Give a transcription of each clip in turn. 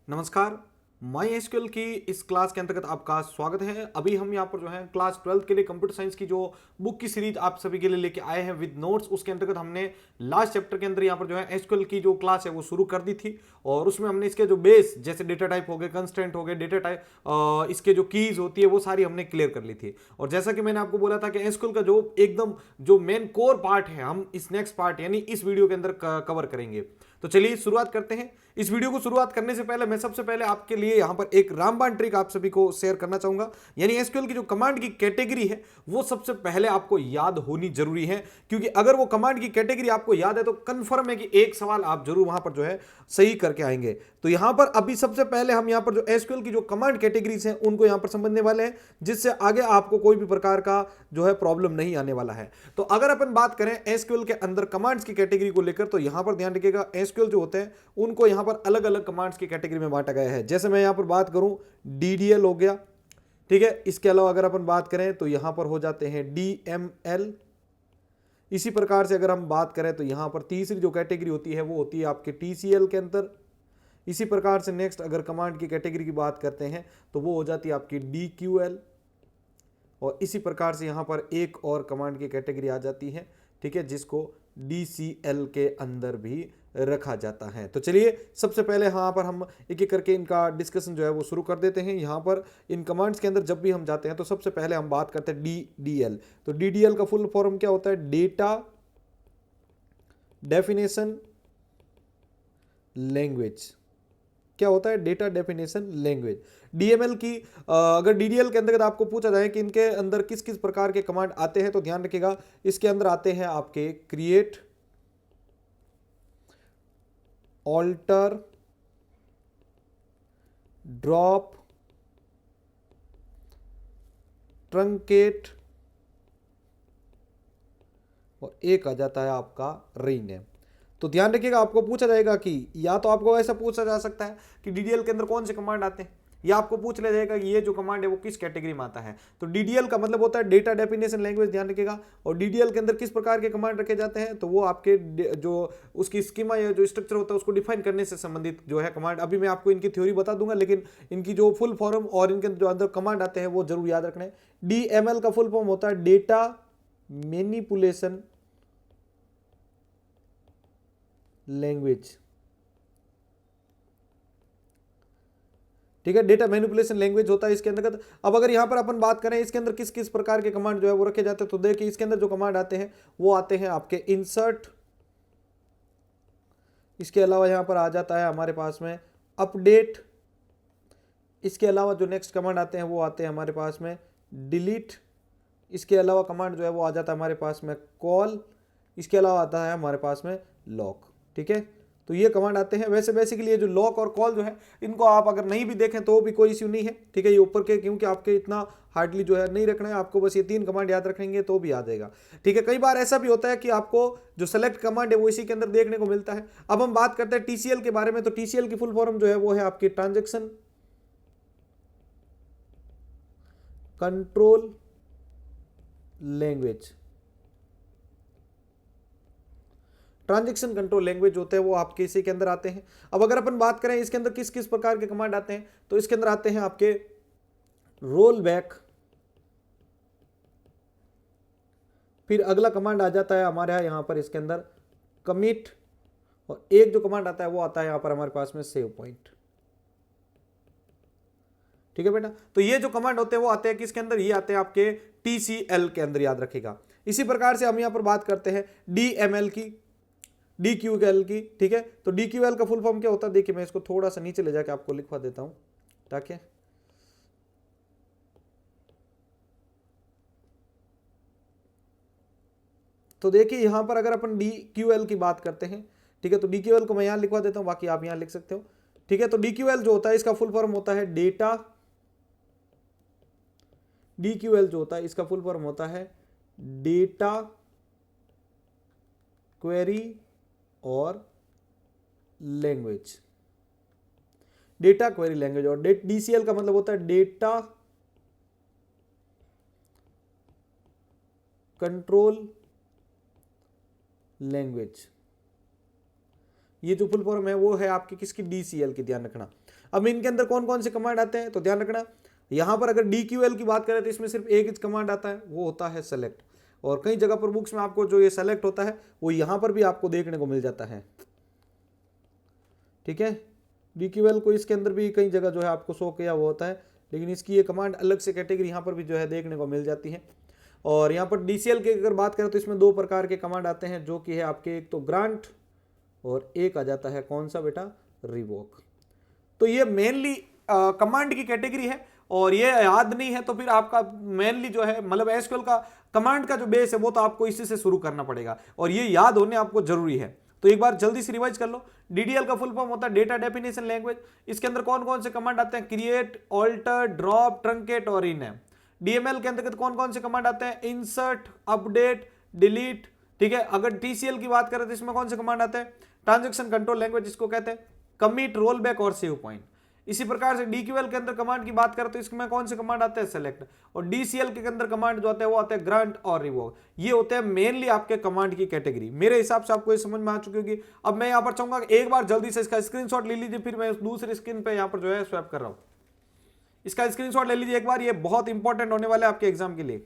नमस्कार। My SQL की इस क्लास के अंतर्गत आपका स्वागत है। अभी हम यहाँ पर जो है क्लास 12 के लिए कंप्यूटर साइंस की जो बुक की सीरीज आप सभी के लिए लेके आए हैं विद नोट्स, उसके अंतर्गत हमने लास्ट चैप्टर के अंदर यहाँ पर जो है एसक्यूएल की जो क्लास है वो शुरू कर दी थी। और उसमें हमने इसके जो बेस जैसे डेटा टाइप हो गए, कंस्टेंट हो गए, डेटा टाइप, इसके जो कीज होती है वो सारी हमने क्लियर कर ली थी। और जैसा कि मैंने आपको बोला था कि एसक्यूएल का जो एकदम जो मेन कोर पार्ट है हम इस नेक्स्ट पार्ट यानी इस वीडियो के अंदर कवर करेंगे। तो चलिए शुरुआत करते हैं। इस वीडियो को शुरुआत करने से पहले मैं सबसे पहले आपके लिए यहां पर एक रामबाण ट्रिक आप सभी को शेयर करना चाहूंगा। यानी एसक्यूएल की जो कमांड की कैटेगरी है वो सबसे पहले आपको याद होनी जरूरी है, क्योंकि अगर वो कमांड की कैटेगरी आपको याद है तो कंफर्म है कि एक सवाल आप जरूर वहां पर जो है सही करके आएंगे। तो यहां पर अभी सबसे पहले हम यहां पर जो एसक्यूएल की जो कमांड कैटेगरीज हैं उनको यहां पर समझने वाले हैं, जिससे आगे आपको कोई भी प्रकार का जो है प्रॉब्लम नहीं आने वाला है। तो अगर अपन बात करें एसक्यूएल के अंदर कमांड्स की कैटेगरी को लेकर, तो यहां पर ध्यान रखिएगा एसक्यूएल जो होते हैं उनको यहां पर अलग अलग कमांड्स की कैटेगरी में बांटा गया है। जैसे मैं यहां पर बात करूं डीडीएल हो गया, ठीक है। इसके अलावा अगर अपन बात करें तो यहां पर हो जाते हैं डीएमएल। इसी प्रकार से अगर हम बात करें तो यहां पर तीसरी जो कैटेगरी होती है वो होती है आपके टीसीएल के अंदर। इसी प्रकार से नेक्स्ट अगर कमांड की कैटेगरी की बात करते हैं तो वो हो जाती है आपकी डीक्यूएल। और इसी प्रकार से यहां पर एक और कमांड की कैटेगरी आ जाती है, ठीक है, जिसको डीसीएल के अंदर भी रखा जाता है। तो चलिए सबसे पहले यहाँ पर हम एक एक करके इनका डिस्कशन जो है वो शुरू कर देते हैं। यहाँ पर इन कमांड्स के अंदर जब भी हम जाते हैं तो सबसे पहले हम बात करते हैं डीडीएल। तो डीडीएल का फुल फॉर्म क्या होता है? Data definition language. क्या होता है? Data definition language. डीएमएल की अगर डीडीएल के अंतर्गत आपको पूछा जाए कि इनके अंदर किस किस प्रकार के कमांड आते हैं तो ध्यान रखिएगा इसके अंदर आते हैं आपके क्रिएट, ऑल्टर, ड्रॉप, ट्रंकेट और एक आ जाता है आपका रीनेम। तो ध्यान रखिएगा आपको पूछा जाएगा कि या तो आपको ऐसा पूछा जा सकता है कि डीडीएल के अंदर कौन से कमांड आते हैं, या आपको पूछ लिया जाएगा कि ये जो कमांड है वो किस कैटेगरी में आता है। तो डीडीएल का मतलब होता है डेटा डेफिनेशन लैंग्वेज, ध्यान रखिएगा। और डीडीएल के अंदर किस प्रकार के कमांड रखे जाते हैं तो वो आपके जो उसकी स्कीमा या जो स्ट्रक्चर होता है उसको डिफाइन करने से संबंधित जो है कमांड। अभी मैं आपको इनकी थ्योरी बता दूंगा, लेकिन इनकी जो फुल फॉर्म और इनके जो अंदर कमांड आते हैं वो जरूर याद रखना है। डीएमएल का फुल फॉर्म होता है डेटा मैनिपुलेशन लैंग्वेज, ठीक है। डेटा मैनिपुलेशन लैंग्वेज होता है इसके अंतर्गत। अब अगर यहां पर अपन बात करें इसके अंदर किस किस प्रकार के कमांड जो है वो रखे जाते हैं तो देखिए इसके अंदर जो कमांड आते हैं वो आते हैं आपके इंसर्ट। इसके अलावा यहां पर आ जाता है हमारे पास में अपडेट। इसके अलावा जो नेक्स्ट कमांड आते हैं वो आते हैं हमारे पास में डिलीट। इसके अलावा कमांड जो है वो आ जाता है हमारे पास में कॉल। इसके अलावा आता है हमारे पास में लॉक, ठीक है। तो ये कमांड आते हैं। वैसे बेसिकली ये जो लॉक और कॉल जो है इनको आप अगर नहीं भी देखें तो भी कोई इश्यू नहीं है, ठीक है। ये ऊपर के क्योंकि आपके इतना हार्डली जो है नहीं रखना है, आपको बस ये 3 कमांड याद रखेंगे तो भी याद आएगा, ठीक है। कई बार ऐसा भी होता है कि आपको जो सेलेक्ट कमांड है वो इसी के अंदर देखने को मिलता है। अब हम बात करते हैं टीसीएल के बारे में। तो टीसीएल की फुल फॉर्म जो है वो है आपकी transaction control language. Transaction control language होते हैं वो आपके इसी के अंदर आते हैं। अब अगर अपन बात करें इसके अंदर किस किस प्रकार के कमांड आते हैं तो इसके अंदर आते हैं आपके रोल बैक। फिर अगला कमांड आ जाता है हमारे यहां पर इसके अंदर कमिट। और एक जो कमांड आता है वो आता है यहां पर हमारे पास में सेव पॉइंट, ठीक है बेटा। तो ये जो कमांड होते हैं वो आते हैं किसके अंदर? ये आते हैं आपके टीसीएल के अंदर, याद रखिएगा। इसी प्रकार से हम यहां पर बात करते हैं डीएमएल की, डीक्यूएल की, ठीक है। तो डीक्यूएल का फुल फॉर्म क्या होता है? देखिए मैं इसको थोड़ा सा नीचे ले जाके आपको लिखवा देता हूं ताकि तो देखिए यहां पर अगर अपन डीक्यूएल की बात करते हैं, ठीक है, तो डीक्यूएल को मैं यहां लिखवा देता हूं, बाकी आप यहां लिख सकते हो, ठीक है। तो डीक्यूएल जो होता है इसका फुल फॉर्म होता है डेटा, डीक्यूएल जो होता है इसका फुल फॉर्म होता है डेटा क्वेरी और लैंग्वेज। Data query language. और डीसीएल का मतलब होता है डेटा कंट्रोल लैंग्वेज, ये जो फुल फॉर्म है वो है आपकी किसकी, DCL की, ध्यान रखना। अब इनके अंदर कौन कौन से कमांड आते हैं तो ध्यान रखना, यहां पर अगर DQL की बात करें तो इसमें सिर्फ एक कमांड आता है, वो होता है सेलेक्ट। और कई जगह पर बुक्स में आपको जो ये सेलेक्ट होता है वो यहां पर भी आपको देखने को मिल जाता है, ठीक है। DQL को इसके अंदर भी कई जगह जो है आपको शो किया हुआ होता है, लेकिन इसकी ये कमांड अलग से कैटेगरी यहाँ पर भी जो है देखने को मिल जाती है। और यहाँ पर DCL की अगर बात करें तो इसमें दो प्रकार के कमांड आते हैं, जो कि है आपके एक तो ग्रांट और एक आ जाता है कौन सा बेटा, रिवोक। तो ये मेनली कमांड की कैटेगरी है, और ये याद नहीं है तो फिर आपका मेनली जो है मतलब एसक्यूएल का कमांड का जो बेस है वो तो आपको इसी से शुरू करना पड़ेगा, और ये याद होने आपको जरूरी है। तो एक बार जल्दी से रिवाइज कर लो। DDL का फुल फॉर्म होता है डेटा डेफिनेशन लैंग्वेज। इसके अंदर कौन कौन से कमांड आते हैं, क्रिएट, ऑल्टर, ड्रॉप, ट्रंकेट और रीनेम। DML के अंतर्गत कौन कौन से कमांड आते हैं, इंसर्ट, अपडेट, डिलीट, ठीक है। अगर TCL की बात करें तो इसमें कौन से कमांड आते हैं, ट्रांजैक्शन कंट्रोल लैंग्वेज जिसको कहते हैं, कमिट, रोल बैक और सेव पॉइंट। इसी प्रकार से DQL के अंदर कमांड की बात करें तो इसमें कौन से कमांड आते हैं, सेलेक्ट। और DCL के अंदर कमांड जो आते हैं वो आते हैं ग्रांट और रिवोक। ये होते हैं मेनली आपके कमांड की कैटेगरी। मेरे हिसाब से आपको ये समझ में आ चुकी होगी। अब मैं यहाँ पर चाहूंगा एक बार जल्दी से इसका स्क्रीनशॉट ले लीजिए, फिर मैं दूसरी स्क्रीन पे यहाँ पर जो है स्वैप कर रहा हूं। इसका स्क्रीनशॉट ले लीजिए एक बार, ये बहुत इंपॉर्टेंट होने वाला है आपके एग्जाम के लिए।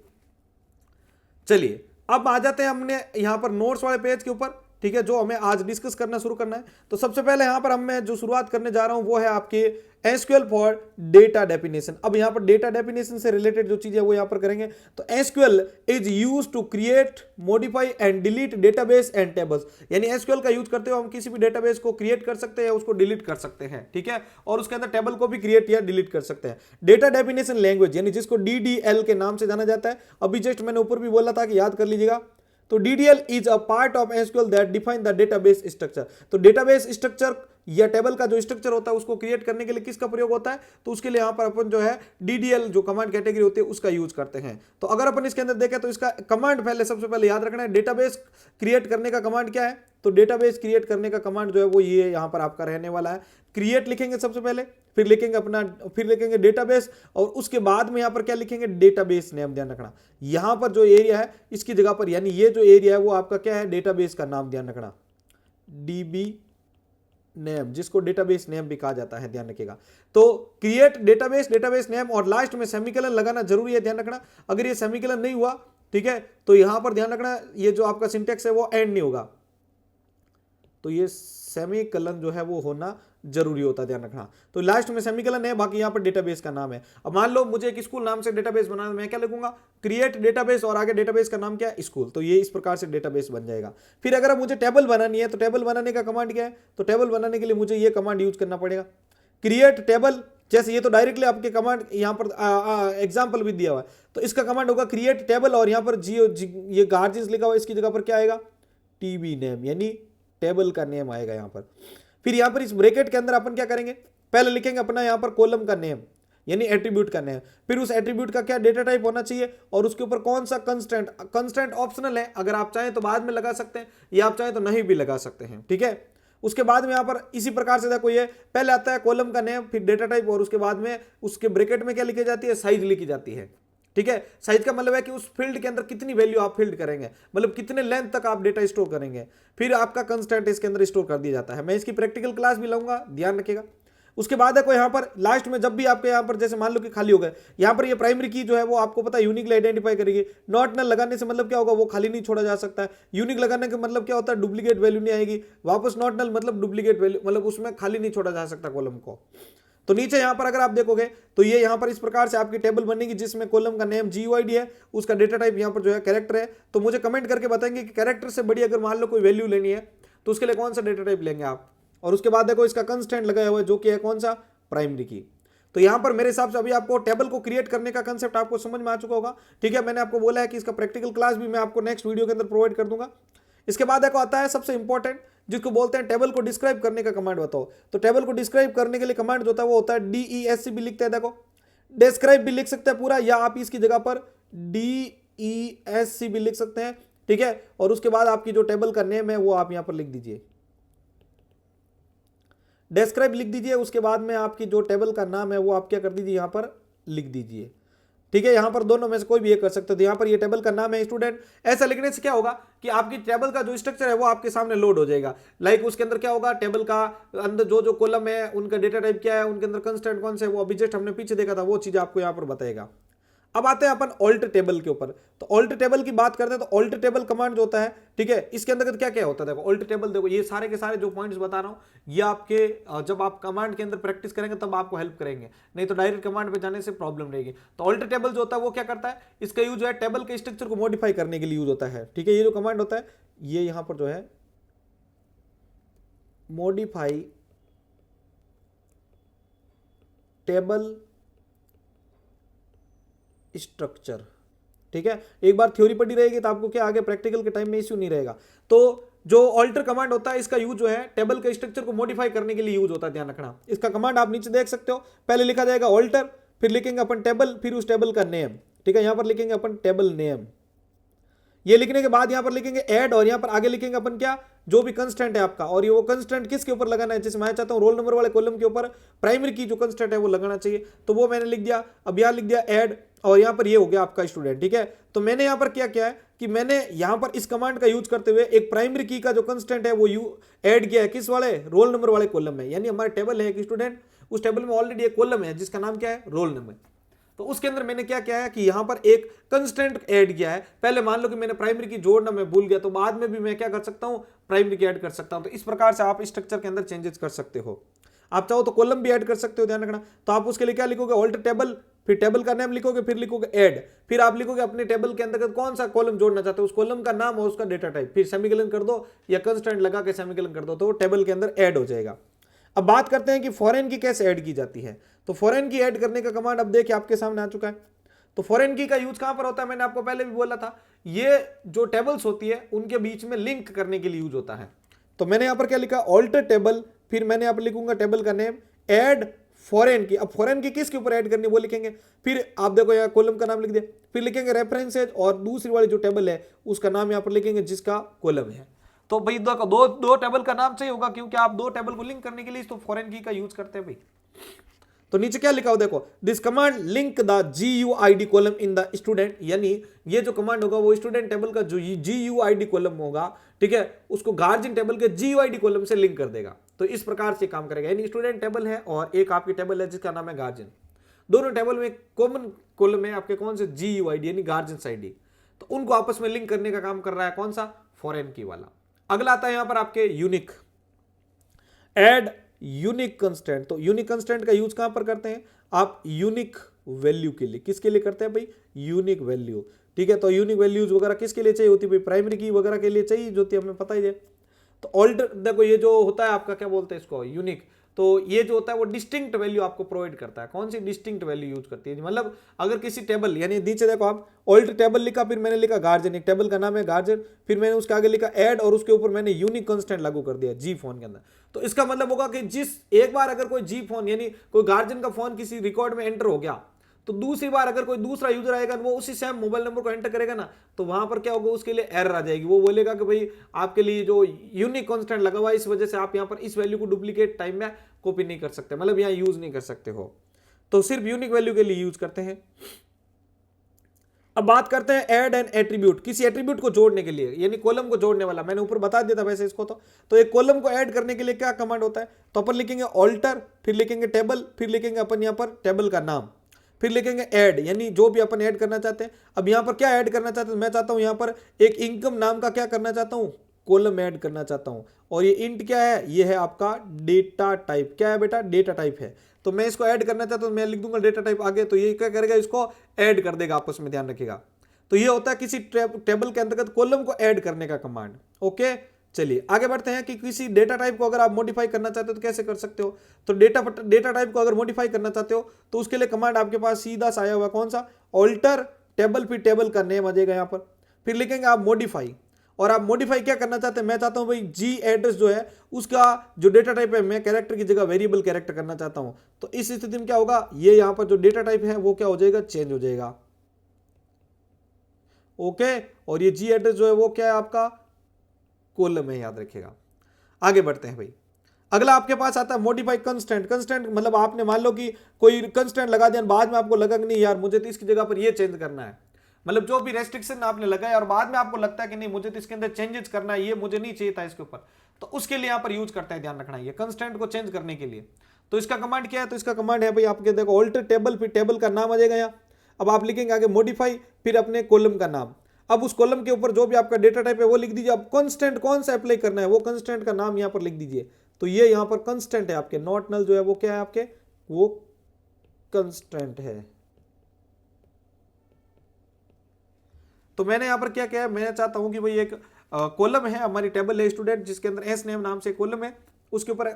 चलिए अब आ जाते हैं हमने यहाँ पर नोट्स वाले पेज के ऊपर, ठीक है, जो हमें आज डिस्कस करना शुरू करना है। तो सबसे पहले यहां पर मैं जो शुरुआत करने जा रहा हूं वो है आपके एसक्यूएल फॉर डेटा डेफिनेशन। अब यहां पर डेटा डेफिनेशन से रिलेटेड जो चीज है वो यहां पर करेंगे। तो SQL is used to create, modify and delete database and tables. यानी एसक्यूएल का यूज करते हुए हम किसी भी डेटाबेस को क्रिएट कर सकते हैं, उसको डिलीट कर सकते हैं, ठीक है, और उसके अंदर टेबल को भी क्रिएट या डिलीट कर सकते हैं। डेटा डेफिनेशन लैंग्वेज यानी जिसको DDL के नाम से जाना जाता है, अभी जस्ट मैंने ऊपर भी बोला था कि याद कर लीजिएगा। तो DDL is a part of SQL that define the database structure. तो डेटाबेस स्ट्रक्चर या टेबल का जो स्ट्रक्चर होता है उसको क्रिएट करने के लिए किसका प्रयोग होता है, तो उसके लिए यहां पर अपन जो है DDL जो कमांड कैटेगरी होती है उसका यूज करते हैं। तो अगर अपन इसके अंदर देखें तो इसका कमांड पहले सबसे पहले याद रखना है, डेटाबेस क्रिएट करने का कमांड क्या है, तो डेटाबेस क्रिएट करने का कमांड जो है वो ये यहां पर आपका रहने वाला है। क्रिएट लिखेंगे सबसे पहले, फिर लिखेंगे डेटाबेस, और उसके बाद में यहां पर क्या लिखेंगे, डेटाबेस नेम। ध्यान रखना यहां पर जो एरिया है इसकी जगह पर, यानी ये जो एरिया है वो आपका क्या है, डेटाबेस का नाम। ध्यान रखना DB नेम, जिसको डेटाबेस नेम भी कहा जाता है, ध्यान रखिएगा। तो क्रिएट डेटाबेस नेम, और लास्ट में सेमीकोलन लगाना जरूरी है, ध्यान रखना। अगर ये सेमीकोलन नहीं हुआ, ठीक है, तो यहां पर ध्यान रखना ये जो आपका सिंटेक्स है वो एंड नहीं होगा, तो ये सेमीकोलन जो है वो होना जरूरी होता है, ध्यान रखना। तो लास्ट में सेमीकोलन है, बाकी यहां पर डेटाबेस का नाम है। अब मान लो मुझे एक स्कूल नाम से डेटाबेस बनाना, मैं क्या लिखूंगा, क्रिएट डेटाबेस और आगे डेटाबेस का नाम क्या है, स्कूल। तो ये इस प्रकार से डेटाबेस बन जाएगा। फिर अगर मुझे टेबल बनानी है तो टेबल बनाने का कमांड क्या है, तो टेबल बनाने के लिए मुझे ये कमांड यूज करना पड़ेगा, क्रिएट टेबल। जैसे ये तो डायरेक्टली आपके कमांड यहाँ पर एग्जाम्पल भी दिया हुआ है, तो इसका कमांड होगा क्रिएट टेबल, और यहाँ पर ये गार्जियंस लिखा हुआ है, इसकी जगह पर क्या आएगा, TB नेम, यानी टेबल का नेम आएगा यहाँ पर। फिर यहाँ पर इस ब्रैकेट के अंदर अपन क्या करेंगे, पहले लिखेंगे अपना यहाँ पर कॉलम का नेम यानी एट्रीब्यूट का नेम, फिर उस एट्रीब्यूट का क्या डेटा टाइप होना चाहिए, और उसके ऊपर कौन सा कंस्टेंट ऑप्शनल है, अगर आप चाहें तो बाद में लगा सकते हैं या आप चाहें तो नहीं भी लगा सकते हैं, ठीक है। उसके बाद में यहाँ पर इसी प्रकार से देखो, ये पहले आता है कॉलम का नेम, फिर डेटा टाइप, और उसके बाद में उसके ब्रैकेट में क्या लिखी जाती है, साइज लिखी जाती है, ठीक है। साइज का मतलब है कि उस फील्ड के अंदर कितनी वैल्यू आप फील्ड करेंगे, मतलब कितने लेंथ तक आप डेटा स्टोर करेंगे, फिर आपका कंस्टेंट इसके अंदर स्टोर कर दिया जाता है। मैं इसकी प्रैक्टिकल क्लास भी लाऊंगा, ध्यान रखिएगा। उसके बाद है कोई यहाँ पर लास्ट में जब भी आपके यहाँ पर जैसे मान लो कि खाली हो गए, यहाँ पर ये प्राइमरी की जो है वो आपको पता है यूनिकली आइडेंटिफाई करेगी। नॉट नल लगाने से मतलब क्या होगा, वो खाली नहीं छोड़ा जा सकता है। यूनिक लगाने का मतलब क्या होता है, डुप्लीकेट वैल्यू नहीं आएगी वापस। नॉट नल मतलब डुप्लीकेट वैल्यू, मतलब उसमें खाली नहीं छोड़ा जा सकता कॉलम को। तो नीचे यहां पर अगर आप देखोगे तो ये यहां पर इस प्रकार से आपकी टेबल बनेगी, जिसमें कॉलम का नेम GUID है, उसका डेटा टाइप यहां पर जो है कैरेक्टर है। तो मुझे कमेंट करके बताएंगे कि कैरेक्टर से बड़ी अगर मान लो कोई वैल्यू लेनी है तो उसके लिए कौन सा डेटा टाइप लेंगे आप। और उसके बाद देखो इसका कंस्टेंट लगाया हुआ है जो कि है कौन सा, प्राइमरी की। तो यहां पर मेरे हिसाब से अभी आपको टेबल को क्रिएट करने का कंसेप्ट आपको समझ में आ चुका होगा, ठीक है। मैंने आपको बोला है कि इसका प्रैक्टिकल क्लास भी मैं आपको नेक्स्ट वीडियो के अंदर प्रोवाइड कर दूंगा। इसके बाद देखो आता है सबसे इंपॉर्टेंट, जिसको बोलते हैं टेबल को डिस्क्राइब करने का कमांड बताओ। तो टेबल को डिस्क्राइब करने के लिए कमांड जो होता है वो होता है DESC भी लिखते हैं, देखो डिस्क्राइब भी लिख सकते हैं पूरा, या आप इसकी जगह पर DESC भी लिख सकते हैं, ठीक है। और उसके बाद आपकी जो टेबल का नेम है वो आप यहां पर लिख दीजिए, डिस्क्राइब लिख दीजिए। उसके बाद में आपकी जो टेबल का नाम है वो आप क्या कर दीजिए, यहां पर लिख दीजिए। ठीक है, यहां पर दोनों में से कोई भी एक कर सकते हो। तो यहां पर ये टेबल का नाम है स्टूडेंट। ऐसा लिखने से क्या होगा कि आपकी टेबल का जो स्ट्रक्चर है वो आपके सामने लोड हो जाएगा। लाइक उसके अंदर क्या होगा, टेबल का अंदर जो जो कॉलम है उनका डेटा टाइप क्या है, उनके अंदर कंस्टेंट कौन से है, वो अभी जस्ट हमने पीछे देखा था, वो चीज आपको यहां पर बताएगा। अब आते हैं अपन ऑल्ट टेबल के ऊपर। तो ऑल्ट टेबल की बात करते हैं तो ऑल्ट टेबल कमांड जो होता है, ठीक है, इसके अंदर क्या क्या होता है। देखो ऑल्ट टेबल, देखो ये सारे के सारे जो पॉइंट्स बता रहा हूं ये आपके जब आप कमांड के अंदर प्रैक्टिस करेंगे तब आपको हेल्प करेंगे, नहीं तो डायरेक्ट कमांड पे जाने से प्रॉब्लम रहेगी। तो ऑल्ट टेबल जो होता है वो क्या करता है, इसका यूज जो है टेबल के स्ट्रक्चर को मॉडिफाई करने के लिए यूज होता है। ठीक है, ये जो कमांड होता है ये यहां पर जो है मॉडिफाई टेबल स्ट्रक्चर। ठीक है, एक बार थ्योरी पढ़ी रहेगी तो आपको क्या आगे प्रैक्टिकल के टाइम में इश्यू नहीं रहेगा। तो जो ऑल्टर कमांड होता है इसका यूज जो है टेबल के स्ट्रक्चर को मॉडिफाई करने के लिए यूज होता है, ध्यान रखना। इसका कमांड आप नीचे देख सकते हो, पहले लिखा जाएगा ऑल्टर, फिर लिखेंगे अपन टेबल, फिर उस टेबल का नेम। ठीक है, यहां पर लिखेंगे अपन टेबल नेम। ये लिखने के बाद यहां पर लिखेंगे ऐड, और यहां पर आगे लिखेंगे अपन क्या, जो भी कंस्टेंट है आपका, और ये वो कंस्टेंट किसके ऊपर लगाना है, जैसे मैं चाहता हूं रोल नंबर वाले कॉलम के ऊपर प्राइमरी की जो कंस्टेंट है वो लगाना चाहिए, तो वो मैंने लिख दिया। अब यहां लिख दिया ऐड, और यहां पर ये हो गया आपका स्टूडेंट। ठीक है, तो मैंने यहां पर क्या किया है कि मैंने यहां पर इस कमांड का यूज करते हुए एक प्राइमरी की का जो कंस्टेंट है वो ऐड किया है किस वाले, रोल नंबर वाले कॉलम में। यानी हमारे टेबल है एक स्टूडेंट, उस टेबल में ऑलरेडी एक कॉलम है जिसका नाम क्या है, रोल नंबर। तो उसके अंदर मैंने क्या किया है कि यहां पर एक कंस्टेंट ऐड किया है। पहले मान लो कि मैंने प्राइमरी की जोड़ना मैं भूल गया, तो बाद में भी मैं क्या कर सकता हूं, प्राइमरी की ऐड कर सकता हूं। तो इस प्रकार से आप स्ट्रक्चर के अंदर चेंजेस कर सकते हो। आप चाहो तो कॉलम भी ऐड कर सकते हो, ध्यान रखना। तो आप उसके लिए क्या लिखोगे, ऑल्ट टेबल, फिर टेबल का नाम लिखोगे, फिर लिखोगे ऐड, फिर आप लिखोगे अपने टेबल के अंतर्गत कौन सा कॉलम जोड़ना चाहते हो, उस कॉलम का नाम और उसका डेटा टाइप, फिर सेमीकोलन कर दो या कंस्टेंट लगा के सेमीकोलन कर दो, तो टेबल के अंदर ऐड हो जाएगा। अब बात करते हैं कि फॉरेन की कैसे ऐड की जाती है। तो फॉरेन की ऐड करने का कमांड अब देखिए आपके सामने आ चुका है। तो फॉरेन की का यूज कहां पर होता है, मैंने आपको पहले भी बोला था, ये जो टेबल्स होती है उनके बीच में लिंक करने के लिए यूज होता है। तो मैंने यहां पर क्या लिखा, ऑल्टर टेबल, फिर मैंने यहां पर लिखूंगा टेबल का नेम, ऐड फॉरेन की। अब फॉरेन की किसके ऊपर ऐड करनी वो लिखेंगे, फिर आप देखो यहाँ कॉलम का नाम लिख दिया, फिर लिखेंगे रेफरेंसेज, और दूसरी वाली जो टेबल है उसका नाम यहाँ पर लिखेंगे जिसका कॉलम है। तो भाई दो टेबल का नाम चाहिए होगा, क्योंकि आप दो टेबल को लिंक करने के लिए तो फॉरेन की का यूज करते हैं भाई। तो नीचे क्या लिखा हो देखो, this command link the GUID column in the student. यानी ये जो कमांड होगा वो स्टूडेंट टेबल का जो GUID कॉलम होगा, ठीक है, उसको गार्जियन टेबल के GUID कॉलम से लिंक कर देगा। तो इस प्रकार से काम करेगा। यानी स्टूडेंट टेबल है और एक आपकी टेबल है जिसका नाम है गार्जियन, दोनों टेबल में कॉमन कॉलम है आपके कौन से, GUID यानी गार्जियंस आईडी। तो उनको आपस में लिंक करने का काम कर रहा है कौन सा, फॉरेन की वाला। अगला आता है यहां पर आपके यूनिक, एड यूनिक कंस्टेंट। तो यूनिक कंस्टेंट का यूज कहां पर करते हैं आप, यूनिक वैल्यू के लिए। किसके लिए करते हैं भाई, यूनिक वैल्यू। ठीक है, तो यूनिक वैल्यूज वगैरह किसके लिए चाहिए होती है भाई, प्राइमरी की वगैरह के लिए चाहिए जो होती है, हमें पता ही है। तो ऑल्टर, देखो ये जो होता है आपका क्या बोलते हैं इसको, यूनिक। तो ये जो होता है वो डिस्टिंक्ट वैल्यू आपको प्रोवाइड करता है। कौन सी डिस्टिंक्ट वैल्यू यूज करती है, मतलब अगर किसी टेबल, यानी नीचे देखो आप ऑल्ट टेबल लिखा, फिर मैंने लिखा गार्जियन, एक टेबल का नाम है गार्जियन, फिर मैंने उसके आगे लिखा ऐड, और उसके ऊपर मैंने यूनिक कंस्टेंट लागू कर दिया जी फोन के अंदर। तो इसका मतलब होगा कि जिस एक बार अगर कोई जी फोन यानी कोई गार्जियन का फोन किसी रिकॉर्ड में एंटर हो गया, तो दूसरी बार अगर कोई दूसरा यूजर आएगा वो उसी सेम मोबाइल नंबर को एंटर करेगा ना, तो वहां पर क्या होगा, उसके लिए एरर आ जाएगी। वो बोलेगा कि भाई आपके लिए जो यूनिक कांस्टेंट लगा हुआ है इस वजह से आप यहां पर इस वैल्यू को डुप्लीकेट टाइम में कॉपी नहीं कर सकते, मतलब यहां यूज नहीं कर सकते हो। तो सिर्फ यूनिक वैल्यू के लिए यूज करते हैं। अब बात करते हैं ऐड एन एट्रीब्यूट, किसी एट्रीब्यूट को जोड़ने के लिए, यानी कॉलम को जोड़ने वाला। मैंने ऊपर बता दिया था वैसे इसको। तो एक कॉलम को ऐड करने के लिए क्या कमांड होता है, तो अपन लिखेंगे ऑल्टर, फिर लिखेंगे टेबल, फिर लिखेंगे अपन यहां पर टेबल का नाम, फिर लिखेंगे ऐड, यानी जो भी अपन ऐड करना चाहते हैं। अब यहां पर क्या ऐड करना चाहते हैं, मैं चाहता हूं यहां पर एक इनकम नाम का क्या करना चाहता हूं, कॉलम ऐड करना चाहता हूं। और ये इंट क्या है, ये है आपका डेटा टाइप। क्या है बेटा, डेटा टाइप है। तो मैं इसको ऐड करना चाहता हूं, मैं लिख दूंगा डेटा टाइप आगे, तो ये क्या करेगा, इसको ऐड कर देगा आपस में, ध्यान रखिएगा। तो ये होता है किसी टेबल के अंतर्गत कॉलम को ऐड करने का कमांड। ओके, चलिए आगे बढ़ते हैं कि किसी डेटा टाइप को अगर आप मॉडिफाई करना चाहते हो तो कैसे कर सकते हो। तो डेटा टाइप को अगर मॉडिफाई करना चाहते हो तो उसके लिए कमांड आपके पास सीधा सा आया हुआ, कौन सा, ऑल्टर टेबल, फिर टेबल का नेम आ जाएगा यहां पर, फिर लिखेंगे आप मॉडिफाई। और आप मॉडिफाई क्या करना चाहते हैं, मैं चाहता हूं भाई जी एड्रेस जो है उसका जो डेटा टाइप है मैं कैरेक्टर की जगह वेरिएबल कैरेक्टर करना चाहता हूं। तो इस स्थिति में क्या होगा, ये यहां पर जो डेटा टाइप है वो क्या हो जाएगा, चेंज हो जाएगा। ओके, और ये जी एड्रेस जो है वो क्या है आपका, कॉलम है, याद रखिएगा। आगे बढ़ते हैं भाई। अगला आपके पास आता है मॉडिफाई कंस्टेंट। कंस्टेंट मतलब आपने मान लो कि कोई कंस्टेंट लगा दिया, बाद में आपको लगा कि नहीं यार मुझे तो इसकी जगह पर ये चेंज करना है, मतलब जो भी रेस्ट्रिक्शन आपने लगाया और बाद में आपको लगता है कि नहीं मुझे तो इसके अंदर चेंजेस करना है, ये मुझे नहीं चाहिए था इसके ऊपर, तो उसके लिए यहां पर यूज करता है, ध्यान रखना ये कंस्टेंट को चेंज करने के लिए। तो इसका कमांड क्या है, तो इसका कमांड है भाई आपके देखो ऑल्टर टेबल, फिर टेबल का नाम आ जाएगा यहाँ। अब आप लिखेंगे आगे मॉडिफाई, फिर अपने कॉलम का नाम। अब उस कॉलम के ऊपर जो भी आपका डेटा टाइप है वो लिख दीजिए। अब कंस्टेंट कौन सा अप्लाई करना है वो कंस्टेंट का नाम यहाँ पर लिख दीजिए। तो ये यहाँ पर कंस्टेंट है आपके, नॉट नल जो है वो क्या है आपके, वो कंस्टेंट है। तो मैंने यहां पर क्या किया है, मैं चाहता हूं कि भाई एक कॉलम है हमारी टेबल है स्टूडेंट जिसके अंदर एस नेम नाम से कॉलम है, उसके ऊपर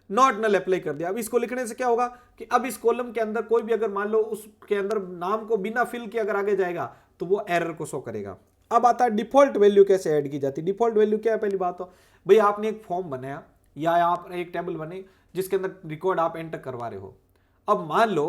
नॉट नल अप्लाई कर दिया। अब इसको लिखने से क्या होगा कि अब इस कॉलम के अंदर कोई भी अगर मान लो उसके अंदर नाम को बिना फिल के अगर आगे जाएगा तो वो एरर को शो करेगा। अब आता है डिफॉल्ट वैल्यू कैसे ऐड की जाती है। डिफॉल्ट वैल्यू क्या है, पहली बात तो भाई आपने एक फॉर्म बनाया या आप एक टेबल बने जिसके अंदर रिकॉर्ड आप एंटर करवा रहे हो। अब मान लो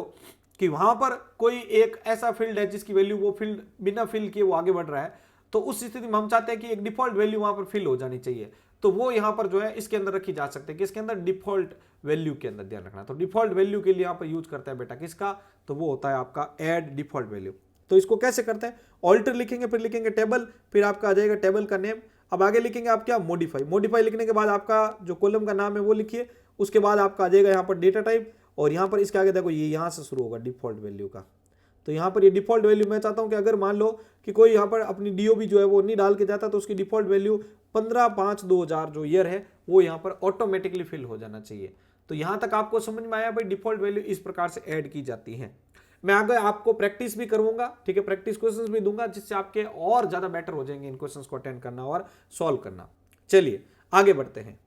कि वहां पर कोई एक ऐसा फील्ड है जिसकी वैल्यू वो फील्ड बिना फिल किए वो आगे बढ़ रहा है, तो उस स्थिति में हम चाहते हैं कि एक डिफॉल्ट वैल्यू वहां पर फिल हो जानी चाहिए। तो वो यहां पर जो है इसके अंदर रखी जा सकती है कि इसके अंदर डिफॉल्ट वैल्यू के अंदर, ध्यान रखना। तो डिफॉल्ट वैल्यू के लिए यहां पर यूज करता है बेटा किसका, तो वो होता है आपका ऐड डिफॉल्ट वैल्यू। तो इसको कैसे करते हैं, ऑल्टर लिखेंगे, फिर लिखेंगे टेबल, फिर आपका आ जाएगा टेबल का नेम। अब आगे लिखेंगे आप क्या, मॉडिफाई। मॉडिफाई लिखने के बाद आपका जो कॉलम का नाम है वो लिखिए, उसके बाद आपका आ जाएगा यहाँ पर डेटा टाइप, और यहाँ पर इसके आगे देखो ये यहाँ से शुरू होगा डिफॉल्ट वैल्यू का। तो यहाँ पर ये डिफॉल्ट वैल्यू मैं चाहता हूँ कि अगर मान लो कि कोई यहाँ पर अपनी डीओबी जो है वो नहीं डाल के जाता, तो उसकी डिफॉल्ट वैल्यू 15/5/2000 जो ईयर है वो यहाँ पर ऑटोमेटिकली फिल हो जाना चाहिए। तो यहाँ तक आपको समझ में आया भाई डिफॉल्ट वैल्यू इस प्रकार से ऐड की जाती है। मैं आगे आपको प्रैक्टिस भी करवाऊंगा, ठीक है, प्रैक्टिस क्वेश्चंस भी दूंगा जिससे आपके और ज्यादा बेटर हो जाएंगे इन क्वेश्चंस को अटेंड करना और सॉल्व करना। चलिए आगे बढ़ते हैं।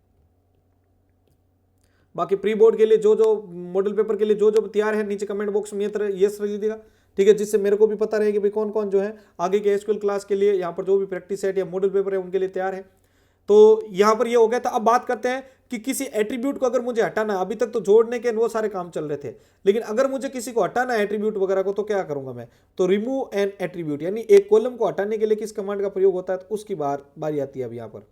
बाकी प्री बोर्ड के लिए जो जो मॉडल पेपर के लिए जो जो तैयार है नीचे कमेंट बॉक्स में यस रख दीजिएगा, ठीक है, जिससे मेरे को भी पता रहे कि भाई कौन कौन जो है आगे के एसक्यूएल क्लास के लिए यहाँ पर जो भी प्रैक्टिस सेट या मॉडल पेपर है उनके लिए तैयार है। तो यहाँ पर ये हो गया था। अब बात करते हैं कि किसी एट्रीब्यूट को अगर मुझे हटाना, अभी तक तो जोड़ने के वो सारे काम चल रहे थे, लेकिन अगर मुझे किसी को हटाना है एट्रीब्यूट वगैरह को, तो क्या करूंगा मैं, तो रिमूव एन एट्रीब्यूट, यानी एक कॉलम को हटाने के लिए किस कमांड का प्रयोग होता है, तो उसकी बारी आती है अब यहाँ पर।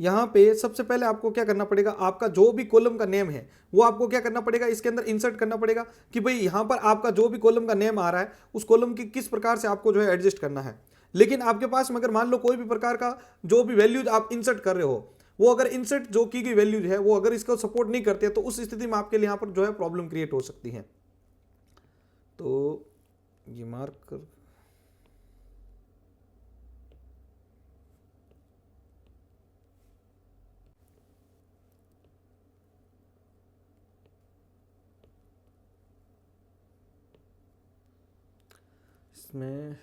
यहाँ पे सबसे पहले आपको क्या करना पड़ेगा, आपका जो भी कॉलम का नेम है वो आपको क्या करना पड़ेगा, इसके अंदर इंसर्ट करना पड़ेगा कि भाई यहाँ पर आपका जो भी कॉलम का नेम आ रहा है उस कॉलम की किस प्रकार से आपको जो है एडजस्ट करना है। लेकिन आपके पास में अगर मान लो कोई भी प्रकार का जो भी वैल्यूज आप इंसर्ट कर रहे हो, वो अगर इंसर्ट जो की गई वैल्यूज है वो अगर इसको सपोर्ट नहीं करते, तो उस स्थिति में आपके लिए यहाँ पर जो है प्रॉब्लम क्रिएट हो सकती है। तो ये मार्क कर, इसमें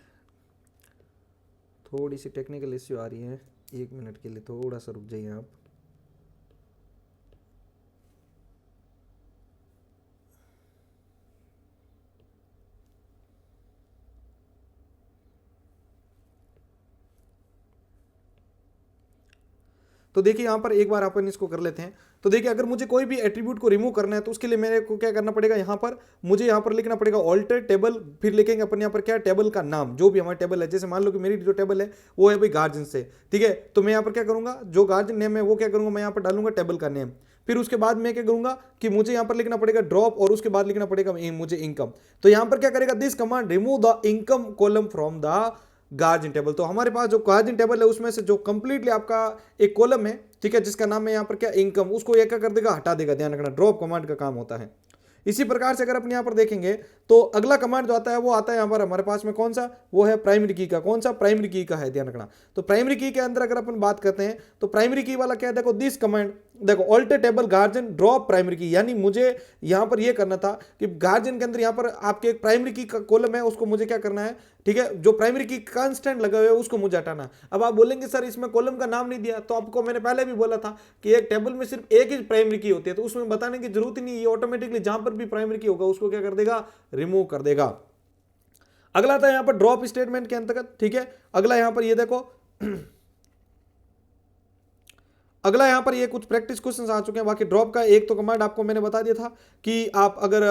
थोड़ी सी टेक्निकल इश्यू आ रही है, 1 मिनट के लिए थोड़ा सा रुक जाइए आप। तो देखिए यहाँ पर एक बार अपन इसको कर लेते हैं। तो देखिए अगर मुझे कोई भी एट्रीब्यूट को रिमूव करना है तो उसके लिए मेरे को क्या करना पड़ेगा, यहाँ पर मुझे यहाँ पर लिखना पड़ेगा ऑल्टर टेबल, फिर लिखेंगे अपन यहाँ पर क्या, टेबल का नाम, जो भी हमारा टेबल है। जैसे मान लो कि मेरी जो टेबल है वो है भाई गार्जियन से, ठीक है, तो मैं यहाँ पर क्या करूँगा, जो गार्जियन नेम है वो क्या करूँगा, मैं यहाँ पर डालूंगा टेबल का नेम। फिर उसके बाद मैं क्या करूंगा कि मुझे यहाँ पर लिखना पड़ेगा ड्रॉप, और उसके बाद लिखना पड़ेगा मुझे इनकम। तो यहाँ पर क्या करेगा, this command remove the income column from the guardian table. तो हमारे पास जो गार्जियन टेबल है उसमें से जो कंप्लीटली आपका एक कॉलम है, ठीक है, जिसका नाम है यहाँ पर क्या, इनकम, उसको ये क्या कर देगा, हटा देगा। ध्यान रखना ड्रॉप कमांड का काम होता है। इसी प्रकार से अगर अपन यहाँ पर देखेंगे तो अगला कमांड जो आता है वो आता है यहाँ पर हमारे पास में कौन सा, वो है प्राइमरी की का। कौन सा, प्राइमरी की का है, ध्यान रखना। तो प्राइमरी की के अंदर अगर अपन बात करते हैं तो प्राइमरी की वाला क्या है, देखो दिस कमांड, देखो alter table guardian drop primary key, यानी मुझे यहाँ पर ये करना था कि गार्जियन के अंदर यहाँ पर आपके एक प्राइमरी की का कॉलम है, उसको मुझे क्या करना है, ठीक है, जो प्राइमरी की कांस्टेंट लगा हुआ है उसको मुझे हटाना। अब आप बोलेंगे सर इसमें कॉलम का नाम नहीं दिया, तो आपको मैंने पहले भी बोला था कि एक टेबल में सिर्फ एक ही प्राइमरी की होती है, तो उसमें बताने की जरूरत ही नहीं, ये ऑटोमेटिकली जहां पर भी प्राइमरी की होगा उसको क्या कर देगा, रिमूव कर देगा। अगला था यहां पर ड्रॉप स्टेटमेंट के अंतर्गत, ठीक है। अगला यहां पर ये देखो अगला यहाँ पर ये कुछ प्रैक्टिस क्वेश्चंस आ चुके हैं। बाकी ड्रॉप का एक तो कमांड आपको मैंने बता दिया था कि आप अगर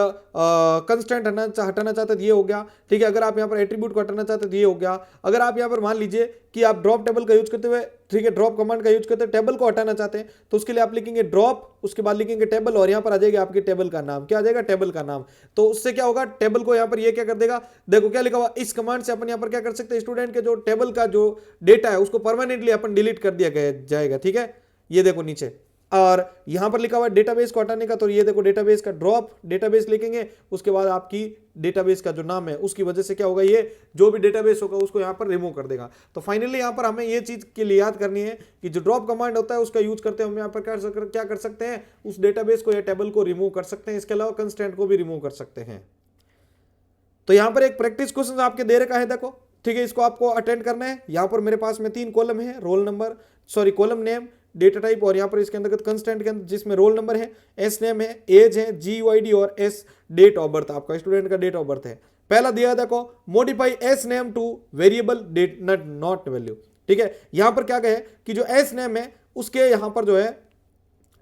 कंस्टेंट हटाना चाहते तो ये हो गया, ठीक है। अगर आप यहाँ पर एट्रीब्यूट को हटाना चाहते तो ये हो गया। अगर आप यहाँ पर मान लीजिए कि आप ड्रॉप टेबल का यूज करते हुए, ठीक है, ड्रॉप कमांड का यूज करते हुए टेबल को हटाना चाहते हैं तो उसके लिए आप लिखेंगे ड्रॉप, उसके बाद लिखेंगे टेबल और यहाँ पर आ जाएगा आपके टेबल का नाम। क्या आ जाएगा? टेबल का नाम। तो उससे क्या होगा, टेबल को यहाँ पर ये क्या कर देगा, देखो क्या लिखा हुआ, इस कमांड से अपन यहाँ पर क्या कर सकते हैं, स्टूडेंट के जो टेबल का जो डेटा है उसको परमानेंटली अपन डिलीट कर दिया जाएगा, ठीक है। ये देखो नीचे, और यहां पर लिखा हुआ है डेटाबेस को हटाने का, तो ये देखो डेटाबेस का ड्रॉप डेटाबेस लिखेंगे, उसके बाद आपकी डेटाबेस का जो नाम है उसकी वजह से क्या होगा, ये जो भी डेटाबेस होगा उसको यहां पर रिमूव कर देगा। तो फाइनली यहां पर हमें ये चीज के लिए याद करनी है कि जो ड्रॉप कमांड होता है उसका यूज करते हैं हम यहां पर क्या कर सकते हैं, उस डेटाबेस को या टेबल को रिमूव कर सकते हैं। इसके अलावा कंस्टेंट को भी रिमूव कर सकते हैं। तो यहां पर एक प्रैक्टिस क्वेश्चन आपके दे रखा है, देखो, ठीक है, इसको आपको अटेंड करना है। यहां पर मेरे पास में 3 कॉलम है, roll number, sorry column name, data type और यहाँ पर इसके अंतर्गत कंस्टेंट के अंदर जिसमें रोल नंबर है, एस नेम है, एज है, GUID और एस डेट ऑफ बर्थ, आपका स्टूडेंट का डेट ऑफ बर्थ है। पहला दिया देखो, modify S name to variable date not value, ठीक है। यहां पर क्या कहे कि जो एस नेम है उसके यहां पर जो है